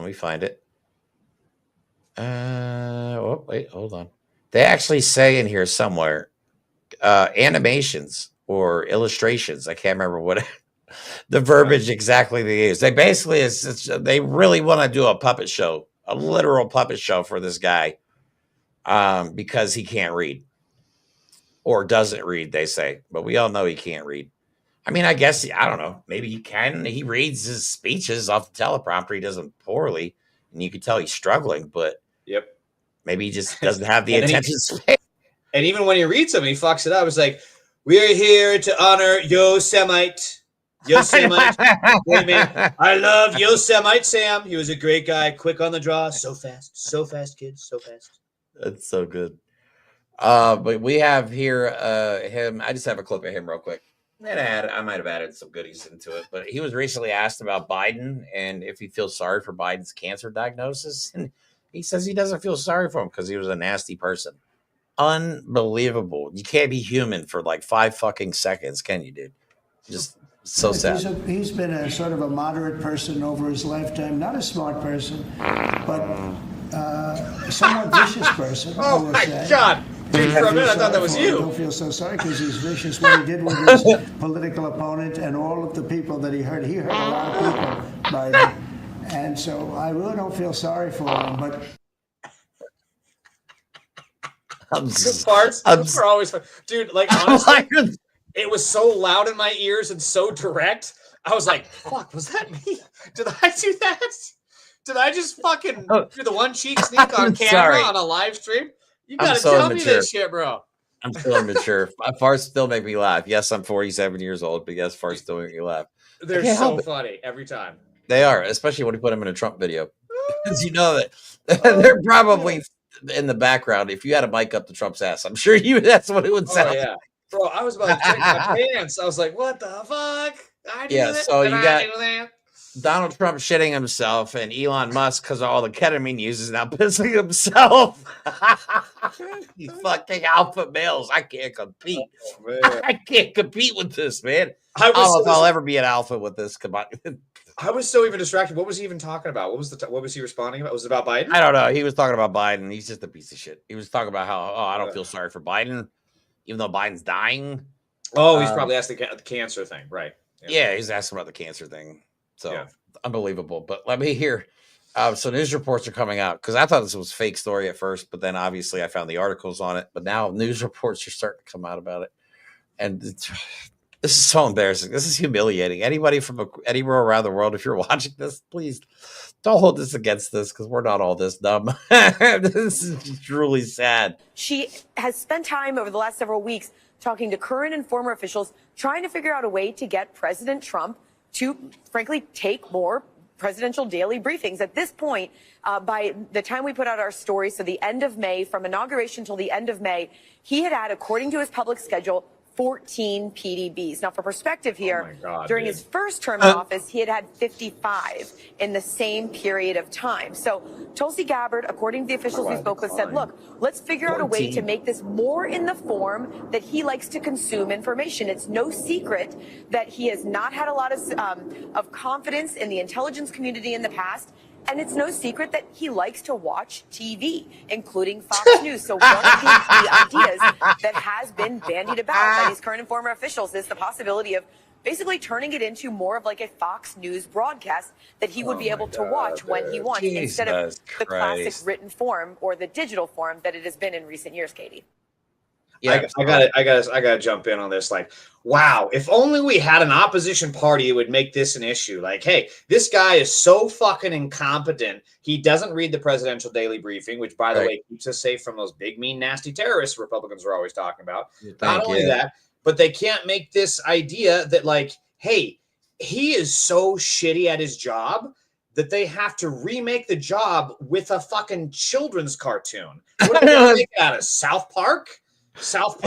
Speaker 5: Oh, wait, hold on. They actually say in here somewhere, animations or illustrations. I can't remember what the verbiage exactly they use. They basically they really want to do a puppet show, a literal puppet show for this guy, because he can't read or doesn't read. They say, but we all know he can't read. I mean, I guess I don't know. Maybe he can. He reads his speeches off the teleprompter. He does them poorly, and you can tell he's struggling. But maybe he just doesn't have the attention span.
Speaker 6: And even when he reads them, he fucks it up. It's like, we are here to honor Yosemite. Yosemite. Wait a minute. I love Yosemite Sam. He was a great guy. Quick on the draw. So fast, kids. So fast.
Speaker 5: That's so good. But we have here him. I just have a clip of him real quick. I might have added some goodies into it, but he was recently asked about Biden and if he feels sorry for Biden's cancer diagnosis. And he says he doesn't feel sorry for him because he was a nasty person. Unbelievable. You can't be human for like 5 fucking seconds, can you, dude? Just so sad.
Speaker 2: He's been a sort of a moderate person over his lifetime, not a smart person, but a somewhat vicious person.
Speaker 6: Oh my God. Dude, for a minute, I thought that was you.
Speaker 2: I don't feel so sorry because he's vicious. What he did with his political opponent and all of the people that he hurt a lot of people by that. And so I really don't feel sorry for him. But
Speaker 6: the parts are always fun. Dude, like, honestly, it was so loud in my ears and so direct. I was like, fuck, was that me? Did I do that? Did I just fucking do the one cheek sneak on camera on a live stream? You gotta tell me this shit, bro.
Speaker 5: I'm still immature. My farts still make me laugh. Yes, I'm 47 years old, but yes, farts still make me laugh.
Speaker 6: They're so funny every time.
Speaker 5: They are, especially when you put them in a Trump video. Because you know that they're probably in the background. If you had a mic up to Trump's ass, I'm sure that's what it would sound like.
Speaker 6: Bro, I was about to check my pants. I was like, what the fuck?
Speaker 5: So you got Donald Trump shitting himself and Elon Musk, because of all the ketamine uses, now pissing himself. You fucking alpha males. I can't compete. I can't compete with this, man. I don't know if I'll ever be an alpha with this.
Speaker 6: I was so even distracted. What was he even talking about? What was he responding about? Was it about Biden?
Speaker 5: I don't know. He was talking about Biden. He's just a piece of shit. He was talking about how, I don't feel sorry for Biden, even though Biden's dying.
Speaker 6: Oh, he's probably asked the cancer thing, right?
Speaker 5: Yeah, he's asking about the cancer thing. So unbelievable. But let me hear. So news reports are coming out because I thought this was a fake story at first, but then obviously I found the articles on it. But now news reports are starting to come out about it, and this is so embarrassing. This is humiliating. Anybody from anywhere around the world, if you're watching this, please don't hold this against this because we're not all this dumb. This is truly sad.
Speaker 13: She has spent time over the last several weeks talking to current and former officials, trying to figure out a way to get President Trump to, frankly, take more presidential daily briefings. At this point, by the time we put out our story, so the end of May, from inauguration till the end of May, he had, according to his public schedule, 14 PDBs. Now, for perspective here, during his first term in office, he had 55 in the same period of time. So Tulsi Gabbard, according to the officials we spoke with, said, look, let's figure out a way to make this more in the form that he likes to consume information. It's no secret that he has not had a lot of confidence in the intelligence community in the past. And it's no secret that he likes to watch TV, including Fox News. So one of the ideas that has been bandied about by these current and former officials is the possibility of basically turning it into more of like a Fox News broadcast that he would be able to watch when he wants, instead of the classic written form or the digital form that it has been in recent years, Katie.
Speaker 6: Yeah, I gotta jump in on this. Like, wow, if only we had an opposition party, it would make this an issue. Like, hey, this guy is so fucking incompetent. He doesn't read the presidential daily briefing, which, by the way, keeps us safe from those big, mean, nasty terrorists Republicans are always talking about. Not only that, but they can't make this idea that, like, hey, he is so shitty at his job that they have to remake the job with a fucking children's cartoon. What are they gonna make it out of? South Park? South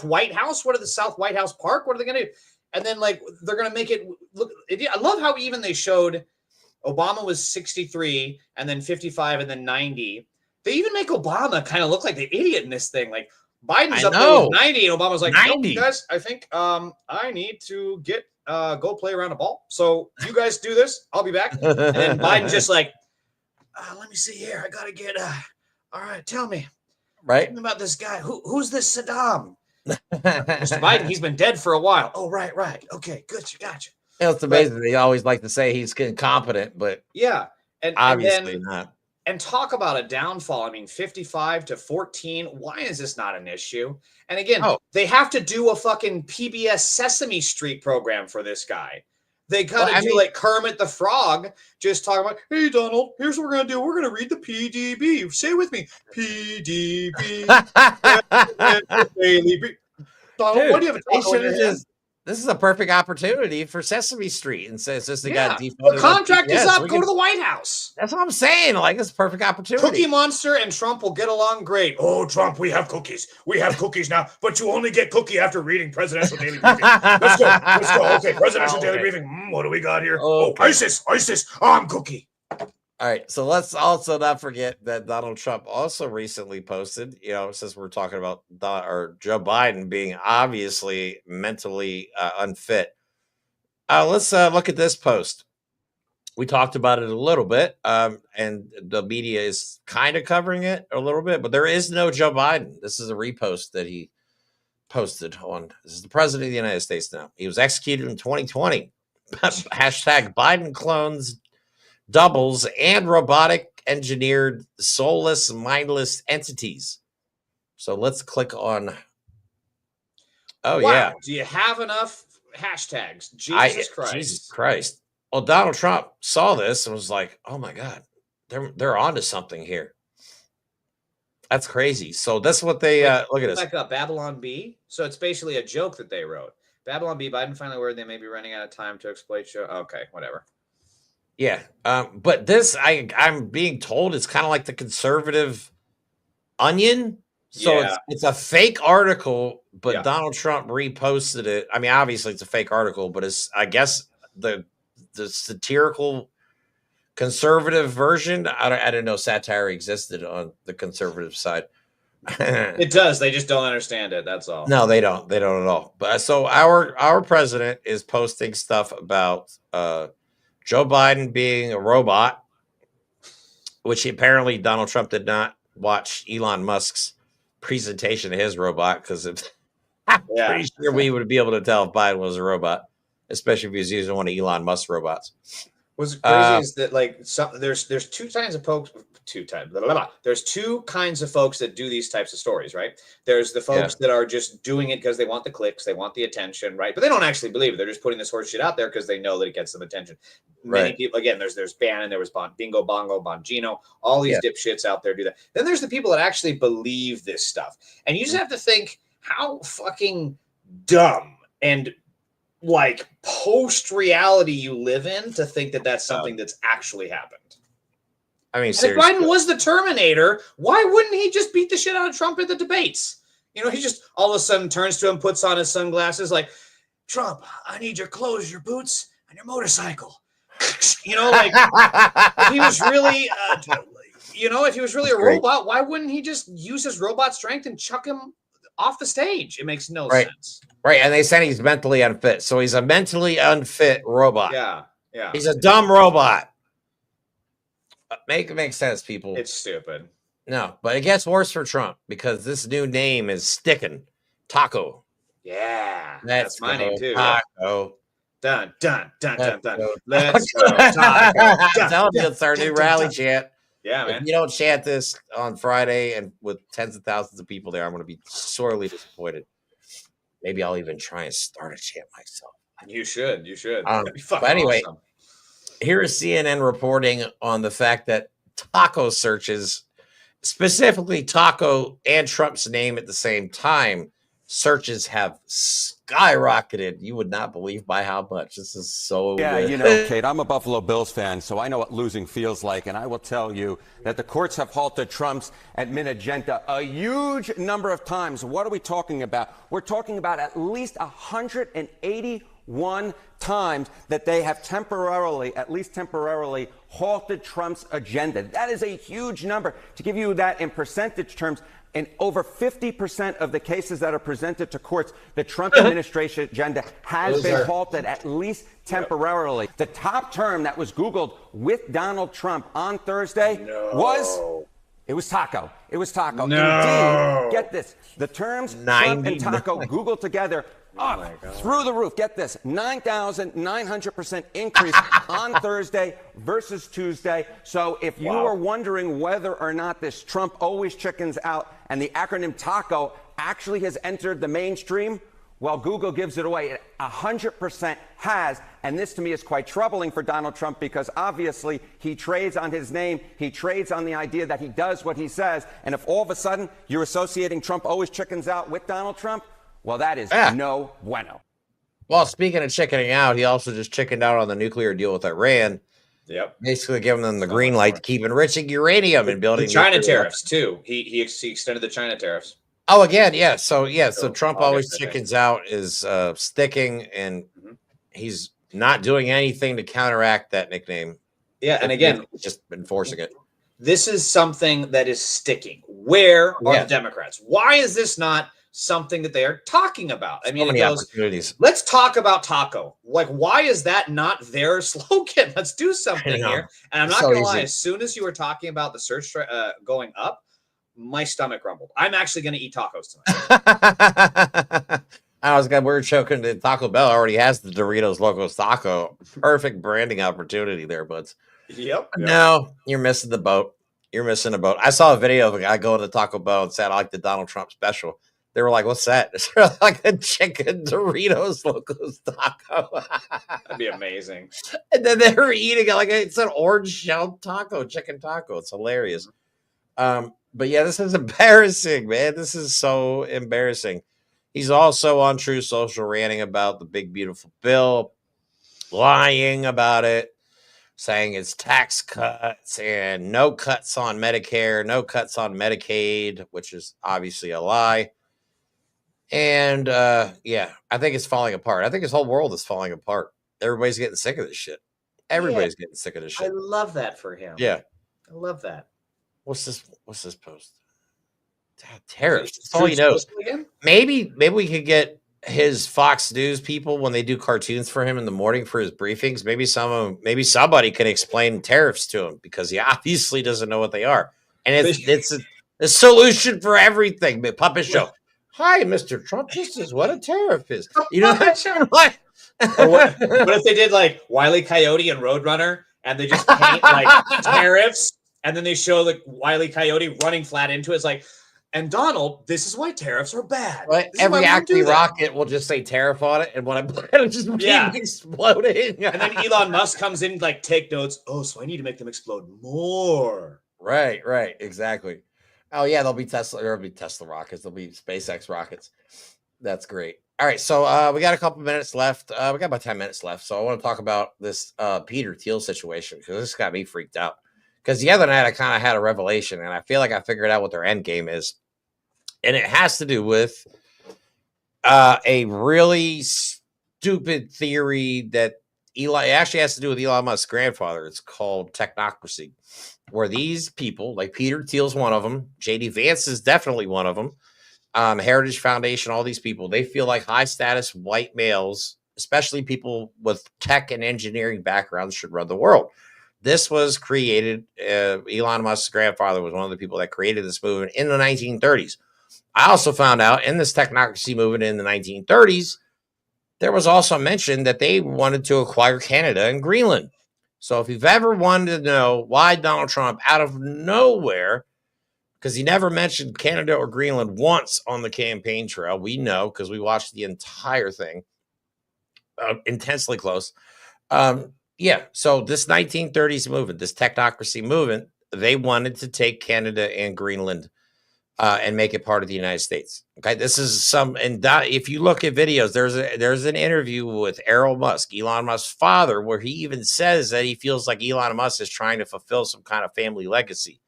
Speaker 6: White House? What are the South White House Park? What are they going to do? And then, like, they're going to make it look. I love how even they showed Obama was 63 and then 55 and then 90. They even make Obama kind of look like the idiot in this thing. Like, Biden's up there with 90 and Obama's like, 90. Nope, guys, I think I need to get go play around a ball. So you guys do this. I'll be back. And then Biden's just like, let me see here. I got to get all right, tell me.
Speaker 5: Right.
Speaker 6: Tell me about this guy. Who's this Saddam? Mr. Biden, he's been dead for a while. Oh, right. Okay, good. Gotcha.
Speaker 5: You know, it's amazing. They always like to say he's incompetent, but
Speaker 6: yeah, and
Speaker 5: obviously
Speaker 6: and then,
Speaker 5: not.
Speaker 6: And talk about a downfall. I mean, 55 to 14. Why is this not an issue? And again, they have to do a fucking PBS Sesame Street program for this guy. They kind of do like Kermit the Frog, just talking about, hey, Donald, here's what we're going to do. We're going to read the PDB. Say it with me. PDB. Donald,
Speaker 5: Dude,
Speaker 6: what do you have a taco in your hand?
Speaker 5: This is a perfect opportunity for Sesame Street. And says this the guy.
Speaker 6: The contract is up. Go to the White House.
Speaker 5: That's what I'm saying. Like, it's a perfect opportunity.
Speaker 6: Cookie Monster and Trump will get along great. Oh, Trump, we have cookies. We have cookies now, but you only get cookie after reading Presidential Daily Briefing. Let's go. Okay, Presidential Daily Briefing. What do we got here? Okay. Oh, ISIS. I'm cookie.
Speaker 5: All right, so let's also not forget that Donald Trump also recently posted, you know, since we're talking about Joe Biden being obviously mentally unfit. Let's look at this post. We talked about it a little bit, and the media is kind of covering it a little bit, but there is no Joe Biden. This is a repost that he posted on. This is the president of the United States now. He was executed in 2020. Hashtag Biden clones, doubles, and robotic engineered soulless, mindless entities. So let's click on. Oh,
Speaker 6: wow.
Speaker 5: Yeah.
Speaker 6: Do you have enough hashtags?
Speaker 5: Jesus Christ. Well, Donald Trump saw this and was like, oh my God, they're onto something here. That's crazy. So that's what they look at this.
Speaker 6: Back up, Babylon B. So it's basically a joke that they wrote. Babylon B. Biden finally worried they may be running out of time to exploit show. Okay, whatever.
Speaker 5: Yeah, but this I'm being told it's kind of like the conservative Onion. So it's a fake article, but Donald Trump reposted it. I mean, obviously it's a fake article, but it's, I guess, the satirical conservative version. I didn't know satire existed on the conservative side.
Speaker 6: It does. They just don't understand it. That's all.
Speaker 5: No, they don't. They don't at all. But so our president is posting stuff about Joe Biden being a robot, which apparently Donald Trump did not watch Elon Musk's presentation of his robot, because I'm pretty sure we would be able to tell if Biden was a robot, especially if he was using one of Elon Musk's robots.
Speaker 6: What's crazy is that, like, there's two kinds of folks. There's two kinds of folks that do these types of stories, right? There's the folks that are just doing it because they want the clicks, they want the attention, right? But they don't actually believe it. They're just putting this horse shit out there because they know that it gets them attention. Many people, again, there's Bannon, there was Bingo Bongo, Bongino, all these dipshits out there do that. Then there's the people that actually believe this stuff, and you just have to think how fucking dumb and like post-reality you live in to think that that's something that's actually happened.
Speaker 5: I mean,
Speaker 6: if Biden was the Terminator, why wouldn't he just beat the shit out of Trump at the debates? You know, he just all of a sudden turns to him, puts on his sunglasses, like, Trump, I need your clothes, your boots, and your motorcycle. You know, like if he was really, if he was really a robot, why wouldn't he just use his robot strength and chuck him off the stage? It makes no sense.
Speaker 5: Right, and they said he's mentally unfit, so he's a mentally unfit robot.
Speaker 6: Yeah.
Speaker 5: He's a dumb robot. Make sense, people.
Speaker 6: It's stupid.
Speaker 5: No, but it gets worse for Trump because this new name is sticking. Taco.
Speaker 6: Yeah,
Speaker 5: that's
Speaker 6: my name too.
Speaker 5: Taco.
Speaker 6: Dun dun dun dun dun. Let's go, Taco.
Speaker 5: I'm telling you, it's our new rally chant.
Speaker 6: Yeah, man.
Speaker 5: If you don't chant this on Friday and with tens of thousands of people there, I'm going to be sorely disappointed. Maybe I'll even try and start a chant myself.
Speaker 6: You should. That'd be fucking
Speaker 5: But anyway,
Speaker 6: awesome.
Speaker 5: here is CNN reporting on the fact that taco searches, specifically taco and Trump's name at the same time, searches have skyrocketed. You would not believe by how much. This is so
Speaker 14: Yeah,
Speaker 5: good.
Speaker 14: you know, Kate, I'm a Buffalo Bills fan, so I know what losing feels like, and I will tell you that the courts have halted Trump's admin agenda a huge number of times. What are we talking about? We're talking about at least 181 times that they have at least temporarily, halted Trump's agenda. That is a huge number. To give you that in percentage terms, in over 50% of the cases that are presented to courts, the Trump administration agenda has been halted at least temporarily. The top term that was Googled with Donald Trump on Thursday was taco. It was taco.
Speaker 6: No.
Speaker 14: Indeed, get this. The terms Trump and taco Googled together through the roof. Get this, 9,900% increase on Thursday versus Tuesday. So if you are wondering whether or not this Trump always chickens out and the acronym TACO actually has entered the mainstream, well, Google gives it away. It 100% has. And this to me is quite troubling for Donald Trump because obviously he trades on his name. He trades on the idea that he does what he says. And if all of a sudden you're associating Trump always chickens out with Donald Trump, well, that is no bueno.
Speaker 5: Well, speaking of chickening out, he also just chickened out on the nuclear deal with Iran.
Speaker 6: Yep.
Speaker 5: Basically giving them the green light to keep enriching uranium and building
Speaker 6: the China
Speaker 5: nuclear
Speaker 6: tariffs too. He extended the China tariffs.
Speaker 5: Oh, again, yeah. So Trump always chickens out is sticking, and he's not doing anything to counteract that nickname.
Speaker 6: Yeah, and again,
Speaker 5: just enforcing it.
Speaker 6: This is something that is sticking. Where are the Democrats? Why is this not something that they are talking about? I mean,
Speaker 5: So many opportunities.
Speaker 6: Let's talk about taco. Like, why is that not their slogan? Let's do something here. And I'm not going to lie. As soon as you were talking about the search going up, my stomach rumbled. I'm actually going to eat tacos tonight.
Speaker 5: We were joking that Taco Bell already has the Doritos Locos Taco. Perfect branding opportunity there, buds.
Speaker 6: Yep.
Speaker 5: No, you're missing the boat. You're missing a boat. I saw a video of a guy going to Taco Bell and said, I like the Donald Trump special. They were like, what's that? It's like a chicken Doritos Locos Taco.
Speaker 6: That'd be amazing.
Speaker 5: And then they were eating it like it's an orange shelled taco, chicken taco. It's hilarious. But yeah, this is embarrassing, man. This is so embarrassing. He's also on True Social ranting about the big, beautiful bill, lying about it, saying it's tax cuts and no cuts on Medicare, no cuts on Medicaid, which is obviously a lie. And yeah, I think it's falling apart. I think his whole world is falling apart. Everybody's getting sick of this shit. Everybody's getting sick of this shit.
Speaker 6: I love that for him.
Speaker 5: Yeah.
Speaker 6: I love that.
Speaker 5: What's this post? Tariffs. That's all he knows. Maybe we could get his Fox News people when they do cartoons for him in the morning for his briefings. Maybe somebody can explain tariffs to him because he obviously doesn't know what they are. And it's a solution for everything. Puppet show. Hi, Mr. Trump. This is what a tariff is. You know what?
Speaker 6: What if they did like Wile E. Coyote and Roadrunner, and they just paint like tariffs, and then they show like Wile E. Coyote running flat into it? It's like, and Donald, this is why tariffs are bad.
Speaker 5: Right? Every Acme rocket will just say tariff on it, and when I put it, it'll just keep exploding.
Speaker 6: And then Elon Musk comes in like, take notes. Oh, so I need to make them explode more.
Speaker 5: Right, exactly. Oh yeah, there'll be Tesla rockets. There'll be SpaceX rockets. That's great. All right, so we got a couple minutes left. We got about 10 minutes left. So I want to talk about this Peter Thiel situation because this got me freaked out. Because the other night I kind of had a revelation, and I feel like I figured out what their end game is. And it has to do with a really stupid theory that it actually has to do with Elon Musk's grandfather. It's called technocracy, where these people, like Peter Thiel's one of them, JD Vance is definitely one of them, Heritage Foundation, all these people, they feel like high status white males, especially people with tech and engineering backgrounds, should run the world. This was created, Elon Musk's grandfather was one of the people that created this movement in the 1930s. I also found out in this technocracy movement in the 1930s, there was also mention that they wanted to acquire Canada and Greenland. So if you've ever wanted to know why Donald Trump, out of nowhere, because he never mentioned Canada or Greenland once on the campaign trail, we know because we watched the entire thing, intensely close. Yeah, so this 1930s movement, this technocracy movement, they wanted to take Canada and Greenland and make it part of the United States. Okay, this is some, and if you look at videos, there's an interview with Elon Musk's father, where he even says that he feels like Elon Musk is trying to fulfill some kind of family legacy.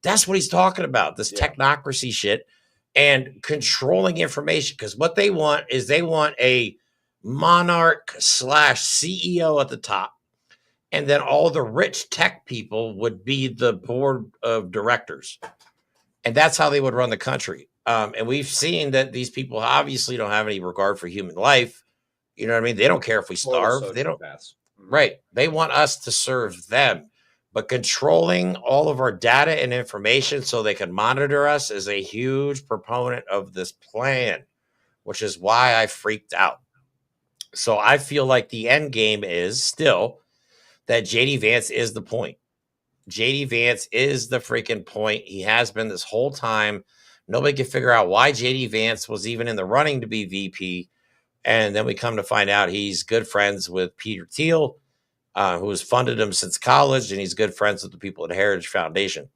Speaker 5: That's what he's talking about, this technocracy shit and controlling information. Because what they want is they want a monarch / CEO at the top. And then all the rich tech people would be the board of directors. And that's how they would run the country. And we've seen that these people obviously don't have any regard for human life. You know what I mean? They don't care if we starve. They don't. Right. They want us to serve them. But controlling all of our data and information so they can monitor us is a huge proponent of this plan, which is why I freaked out. So I feel like the end game is still that JD Vance is the point. JD Vance is the freaking point. He has been this whole time. Nobody can figure out why JD Vance was even in the running to be VP. And then we come to find out he's good friends with Peter Thiel, who has funded him since college, and he's good friends with the people at Heritage Foundation.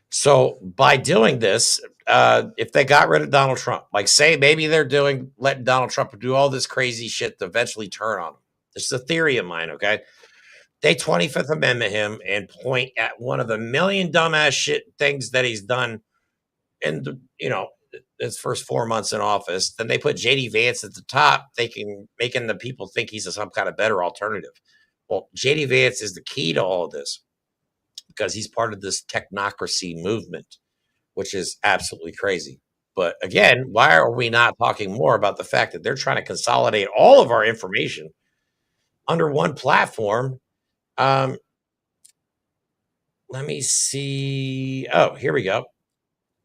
Speaker 5: So by doing this, if they got rid of Donald Trump, like say maybe they're letting Donald Trump do all this crazy shit to eventually turn on him. This is a theory of mine, okay? They 25th Amendment him and point at one of the million dumbass shit things that he's done in the, his first 4 months in office. Then they put JD Vance at the top, making the people think he's some kind of better alternative. Well, JD Vance is the key to all of this because he's part of this technocracy movement, which is absolutely crazy. But again, why are we not talking more about the fact that they're trying to consolidate all of our information under one platform? Let me see. Oh, here we go.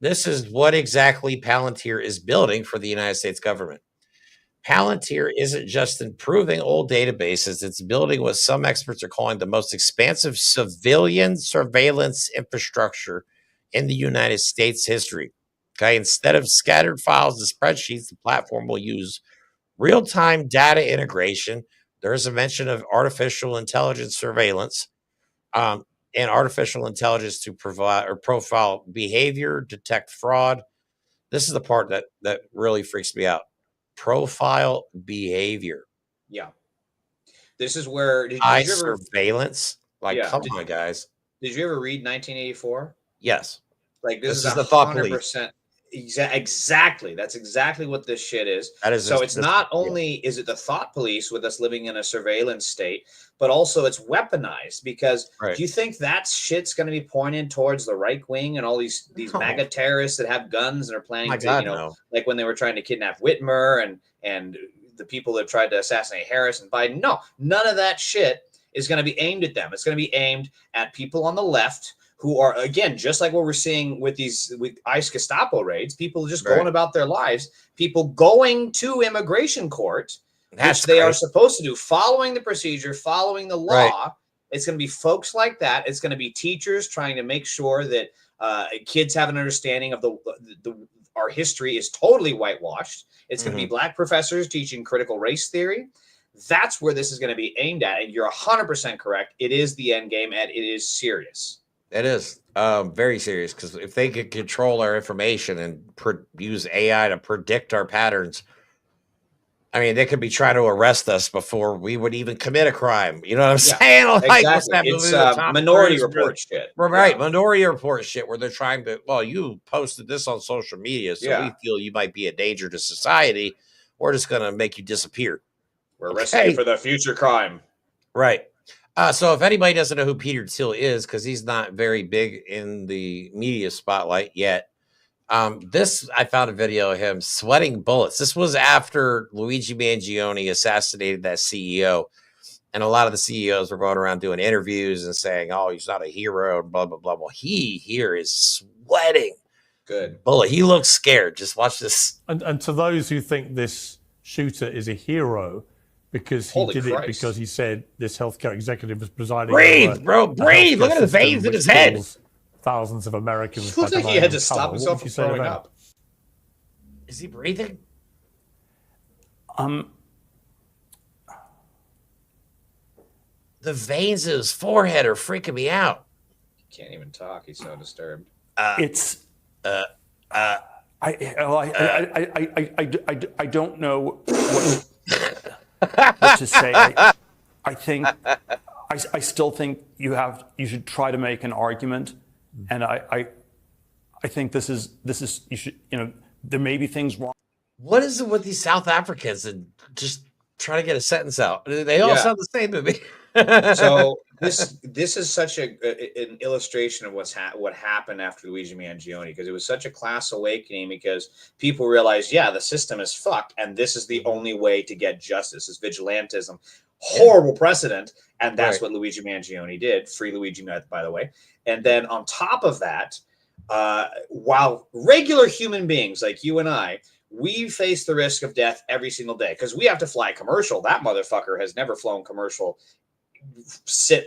Speaker 5: This is what exactly Palantir is building for the United States government. Palantir isn't just improving old databases, it's building what some experts are calling the most expansive civilian surveillance infrastructure in the United States history. Okay, instead of scattered files and spreadsheets, the platform will use real-time data integration. There is a mention of artificial intelligence surveillance and artificial intelligence to provide or profile behavior, detect fraud. This is the part that really freaks me out. Profile behavior.
Speaker 6: Yeah. This is where did
Speaker 5: high
Speaker 6: you ever,
Speaker 5: surveillance. Like, come on, guys.
Speaker 6: Did you ever read 1984?
Speaker 5: Yes.
Speaker 6: Like
Speaker 5: This
Speaker 6: is
Speaker 5: is the thought police.
Speaker 6: 100%. Exactly. That's exactly what this shit is.
Speaker 5: That is
Speaker 6: so it's not only is it the thought police with us living in a surveillance state, but also it's weaponized because do you think that shit's going to be pointed towards the right wing and all these MAGA terrorists that have guns and are planning to, like when they were trying to kidnap Whitmer and the people that tried to assassinate Harris and Biden? No, none of that shit is going to be aimed at them. It's going to be aimed at people on the left who are, again, just like what we're seeing with ICE Gestapo raids, people just going about their lives, people going to immigration court, which they are supposed to do, following the procedure, following the law. It's going to be folks like that. It's going to be teachers trying to make sure that kids have an understanding of our history is totally whitewashed. It's going to be black professors teaching critical race theory. That's where this is going to be aimed at. And you're 100% correct. It is the end game, and it is serious.
Speaker 5: It is very serious because if they could control our information and use AI to predict our patterns, I mean, they could be trying to arrest us before we would even commit a crime. You know what I'm saying? Like, what's that
Speaker 6: It's
Speaker 5: movie with Tom
Speaker 6: Minority
Speaker 5: Cruise?
Speaker 6: Report shit.
Speaker 5: Right, Minority Report shit, where they're trying to, well, you posted this on social media, so we feel you might be a danger to society. We're just going to make you disappear.
Speaker 6: We're arresting you for the future crime.
Speaker 5: Right. So if anybody doesn't know who Peter Thiel is, because he's not very big in the media spotlight yet, this, I found a video of him sweating bullets. This was after Luigi Mangione assassinated that CEO. And a lot of the CEOs were going around doing interviews and saying, oh, he's not a hero, and blah, blah, blah. Well, he here is sweating.
Speaker 6: Good.
Speaker 5: Bullet. He looks scared. Just watch this.
Speaker 15: And to those who think this shooter is a hero because he did it because he said this healthcare executive was presiding
Speaker 5: Breathe,
Speaker 15: over
Speaker 5: bro. Breathe. Look at the veins in his head.
Speaker 15: Thousands of Americans.
Speaker 6: It looks like he had to stop himself from throwing up.
Speaker 5: Is he breathing? The veins in his forehead are freaking me out.
Speaker 6: He can't even talk. He's so disturbed.
Speaker 16: I don't know what to say. I still think you should try to make an argument, and I think this is you should, there may be things wrong.
Speaker 5: What is it with these South Africans and just trying to get a sentence out? They all sound the same to me.
Speaker 6: So this is such an illustration of what happened after Luigi Mangione, because it was such a class awakening, because people realized, the system is fucked, and this is the only way to get justice is vigilantism. Horrible precedent, and that's what Luigi Mangione did. Free Luigi, by the way. And then on top of that, while regular human beings like you and I, we face the risk of death every single day because we have to fly commercial. That motherfucker has never flown commercial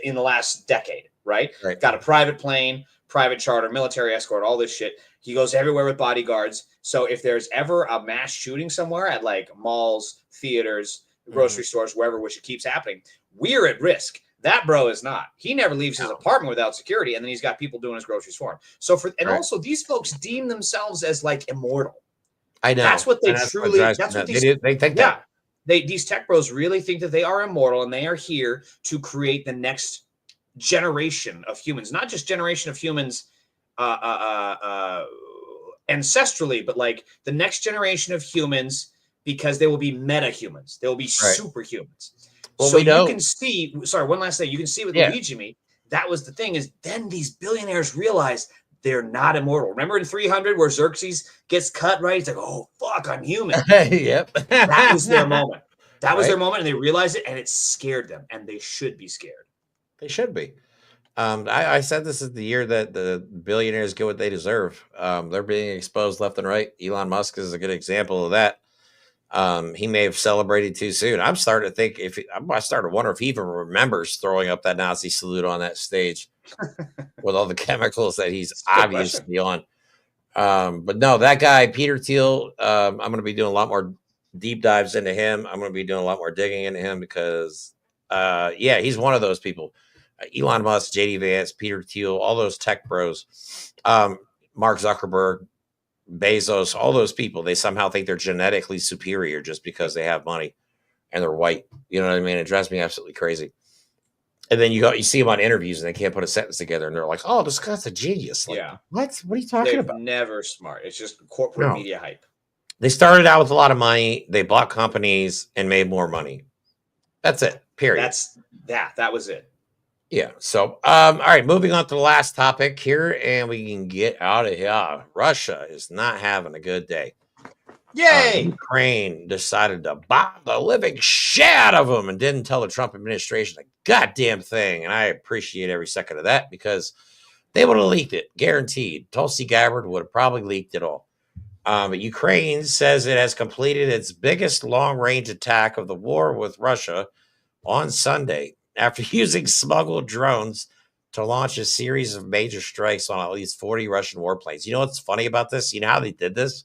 Speaker 6: in the last decade, right? Got a private plane, private charter, military escort, all this shit. He goes everywhere with bodyguards. So if there's ever a mass shooting somewhere at like malls, theaters, grocery stores, wherever, which it keeps happening, we're at risk. That bro is not. He never leaves his apartment without security, and then he's got people doing his groceries for him. So also these folks deem themselves as like immortal.
Speaker 5: I know.
Speaker 6: That's what they truly. That's what
Speaker 5: they think that.
Speaker 6: These tech bros really think that they are immortal, and they are here to create the next generation of humans, not just generation of humans ancestrally, but like the next generation of humans, because they will be meta-humans. They will be superhumans.
Speaker 5: Well,
Speaker 6: so
Speaker 5: we know.
Speaker 6: You can see, one last thing. You can see with Luigi, that was the thing, is then these billionaires realized they're not immortal. Remember in 300 where Xerxes gets cut, right? He's like, oh, fuck, I'm human.
Speaker 5: Yep.
Speaker 6: That was their moment. That was their moment, and they realized it, and it scared them, and they should be scared.
Speaker 5: They should be. I said this is the year that the billionaires get what they deserve. They're being exposed left and right. Elon Musk is a good example of that. He may have celebrated too soon. I'm starting to think I started to wonder if he even remembers throwing up that Nazi salute on that stage with all the chemicals that he's obviously on. But no, that guy, Peter Thiel, I'm going to be doing a lot more deep dives into him. I'm going to be doing a lot more digging into him because, he's one of those people. Elon Musk, JD Vance, Peter Thiel, all those tech bros, Mark Zuckerberg, Bezos, all those people, they somehow think they're genetically superior just because they have money and they're white. You know what I mean? It drives me absolutely crazy. And then you see them on interviews and they can't put a sentence together and they're like, oh, this guy's a genius. Like, what are you talking about?
Speaker 6: Never smart. It's just corporate media hype.
Speaker 5: They started out with a lot of money. They bought companies and made more money. That's it. Period.
Speaker 6: That was it.
Speaker 5: Yeah. So, all right, moving on to the last topic here, and we can get out of here. Russia is not having a good day.
Speaker 6: Yay!
Speaker 5: Ukraine decided to bomb the living shit out of them and didn't tell the Trump administration a goddamn thing. And I appreciate every second of that because they would have leaked it, guaranteed. Tulsi Gabbard would have probably leaked it all. But Ukraine says it has completed its biggest long-range attack of the war with Russia on Sunday, after using smuggled drones to launch a series of major strikes on at least 40 Russian warplanes. You know what's funny about this? You know how they did this?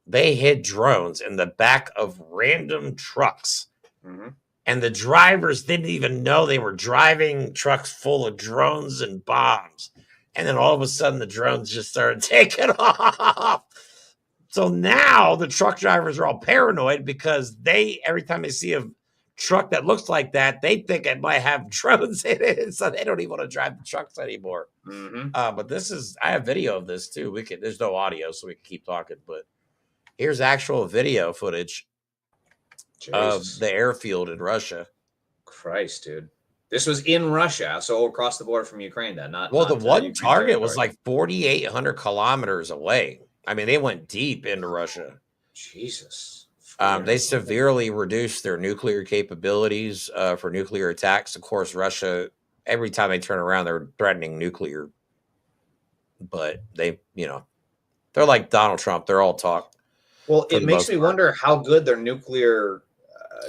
Speaker 5: They hid drones in the back of random trucks.
Speaker 6: Mm-hmm.
Speaker 5: And the drivers didn't even know they were driving trucks full of drones and bombs. And then all of a sudden, the drones just started taking off. So now the truck drivers are all paranoid because every time they see a truck that looks like that, they think it might have drones in it, so they don't even want to drive the trucks anymore. But I have video of this too. There's no audio, so we can keep talking. But here's actual video footage of the airfield in Russia.
Speaker 6: Christ, dude. This was in Russia, so across the border from Ukraine then. The
Speaker 5: one target was like 4,800 kilometers away. I mean, they went deep into Russia.
Speaker 6: Jesus.
Speaker 5: They severely reduced their nuclear capabilities for nuclear attacks. Of course, Russia, every time they turn around, they're threatening nuclear. But they're like Donald Trump. They're all talk.
Speaker 6: Well, it makes me wonder how good their nuclear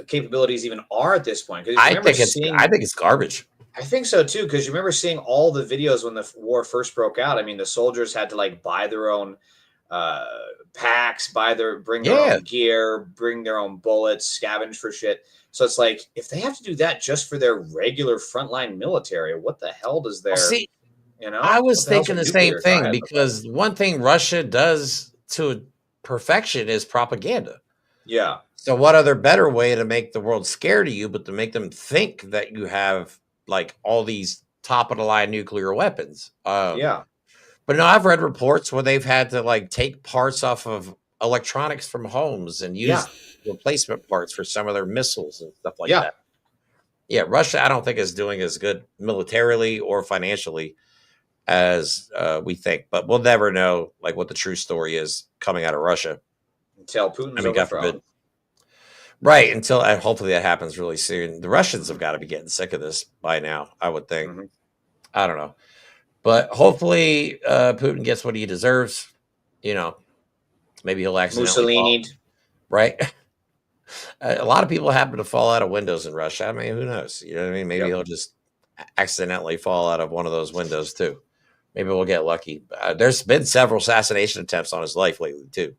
Speaker 6: capabilities even are at this point.
Speaker 5: I think it's garbage.
Speaker 6: I think so too, because you remember seeing all the videos when the war first broke out. I mean, the soldiers had to like buy their own packs, bring their own gear, bring their own bullets, scavenge for shit. So it's like, if they have to do that just for their regular frontline military, what the hell does their
Speaker 5: I was thinking the same thing, because one thing Russia does to perfection is propaganda.
Speaker 6: Yeah.
Speaker 5: So what other better way to make the world scared of you but to make them think that you have like all these top of the line nuclear weapons?
Speaker 6: Yeah.
Speaker 5: But no, I've read reports where they've had to like take parts off of electronics from homes and use replacement parts for some of their missiles and stuff like that. Yeah, Russia, I don't think is doing as good militarily or financially as we think, but we'll never know like what the true story is coming out of Russia
Speaker 6: until Putin's overthrown.
Speaker 5: Right, until hopefully that happens really soon. The Russians have got to be getting sick of this by now, I would think. I don't know. But hopefully Putin gets what he deserves. Maybe he'll accidentally fall. Right? A lot of people happen to fall out of windows in Russia. I mean, who knows? You know what I mean? Maybe he'll just accidentally fall out of one of those windows too. Maybe we'll get lucky. There's been several assassination attempts on his life lately too.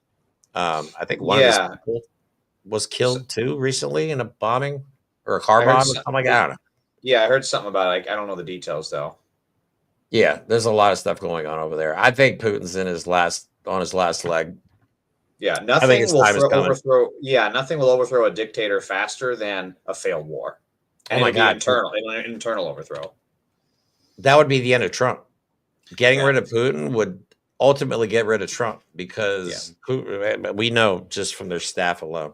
Speaker 5: I think one of his people was killed too recently in a bombing or a car bomb or something like that. I don't know.
Speaker 6: Yeah, I heard something about it. I don't know the details though.
Speaker 5: Yeah, there's a lot of stuff going on over there. I think Putin's on his last leg.
Speaker 6: Yeah, nothing will overthrow. Yeah, nothing will overthrow a dictator faster than a failed war. And
Speaker 5: oh my God,
Speaker 6: internal overthrow.
Speaker 5: That would be the end of Trump. Getting rid of Putin would ultimately get rid of Trump, because Putin, we know just from their staff alone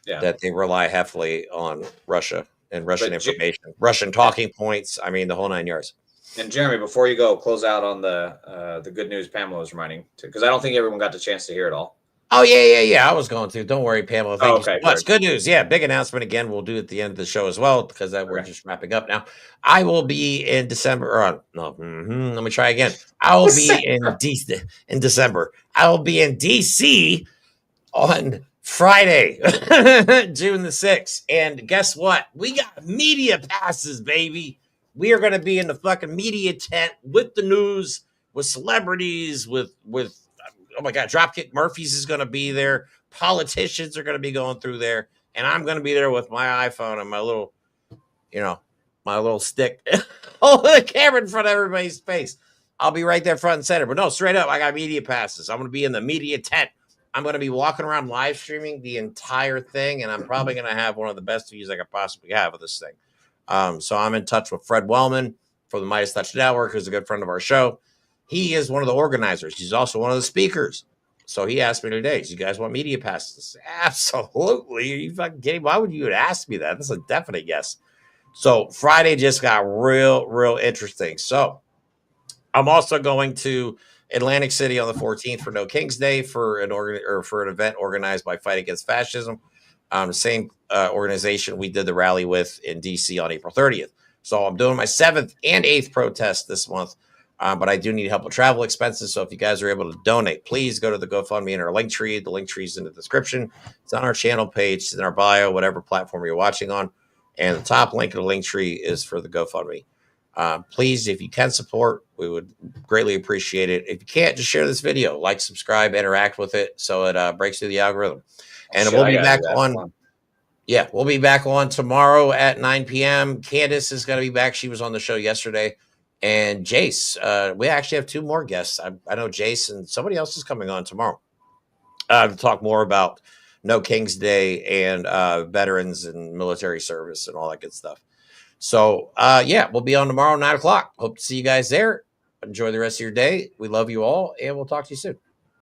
Speaker 5: that they rely heavily on Russia and Russian information, Russian talking points. I mean, the whole 9 yards.
Speaker 6: And Jeremy, before you go, close out on the good news Pamela was reminding, because I don't think everyone got the chance to hear it all.
Speaker 5: Oh, yeah. I was going to. Don't worry, Pamela. Thank you so much. Good news. Yeah, big announcement again. We'll do it at the end of the show as well, because we're just wrapping up now. I will be in December. Let me try again. I will be in December. I will be in D.C. on Friday, June the 6th. And guess what? We got media passes, baby. We are going to be in the fucking media tent with the news, with celebrities, with oh my God, Dropkick Murphys is going to be there. Politicians are going to be going through there. And I'm going to be there with my iPhone and my little, my little stick holding the camera in front of everybody's face. I'll be right there front and center. But no, straight up, I got media passes. I'm going to be in the media tent. I'm going to be walking around live streaming the entire thing. And I'm probably going to have one of the best views I could possibly have of this thing. So I'm in touch with Fred Wellman from the Midas Touch Network, who's a good friend of our show. He is one of the organizers. He's also one of the speakers. So he asked me today, do you guys want media passes? Absolutely. Are you fucking kidding? Why would you ask me that? That's a definite yes. So Friday just got real interesting. So I'm also going to Atlantic City on the 14th for No King's Day for an event organized by Fight Against Fascism. Same organization we did the rally with in DC on April 30th. So I'm doing my 7th and 8th protest this month. But I do need help with travel expenses. So if you guys are able to donate, please go to the GoFundMe in our link tree. The link tree is in the description. It's on our channel page. It's in our bio, whatever platform you're watching on. And the top link of the link tree is for the GoFundMe. Please, if you can support, we would greatly appreciate it. If you can't, just share this video, like, subscribe, interact with it so it breaks through the algorithm. And we'll be back on. Yeah, we'll be back on tomorrow at 9 p.m. Candace is going to be back. She was on the show yesterday. And Jace, we actually have 2 more guests. I know Jace and somebody else is coming on tomorrow. to talk more about No King's Day and veterans and military service and all that good stuff. So, yeah, we'll be on tomorrow, 9 o'clock. Hope to see you guys there. Enjoy the rest of your day. We love you all, and we'll talk to you soon.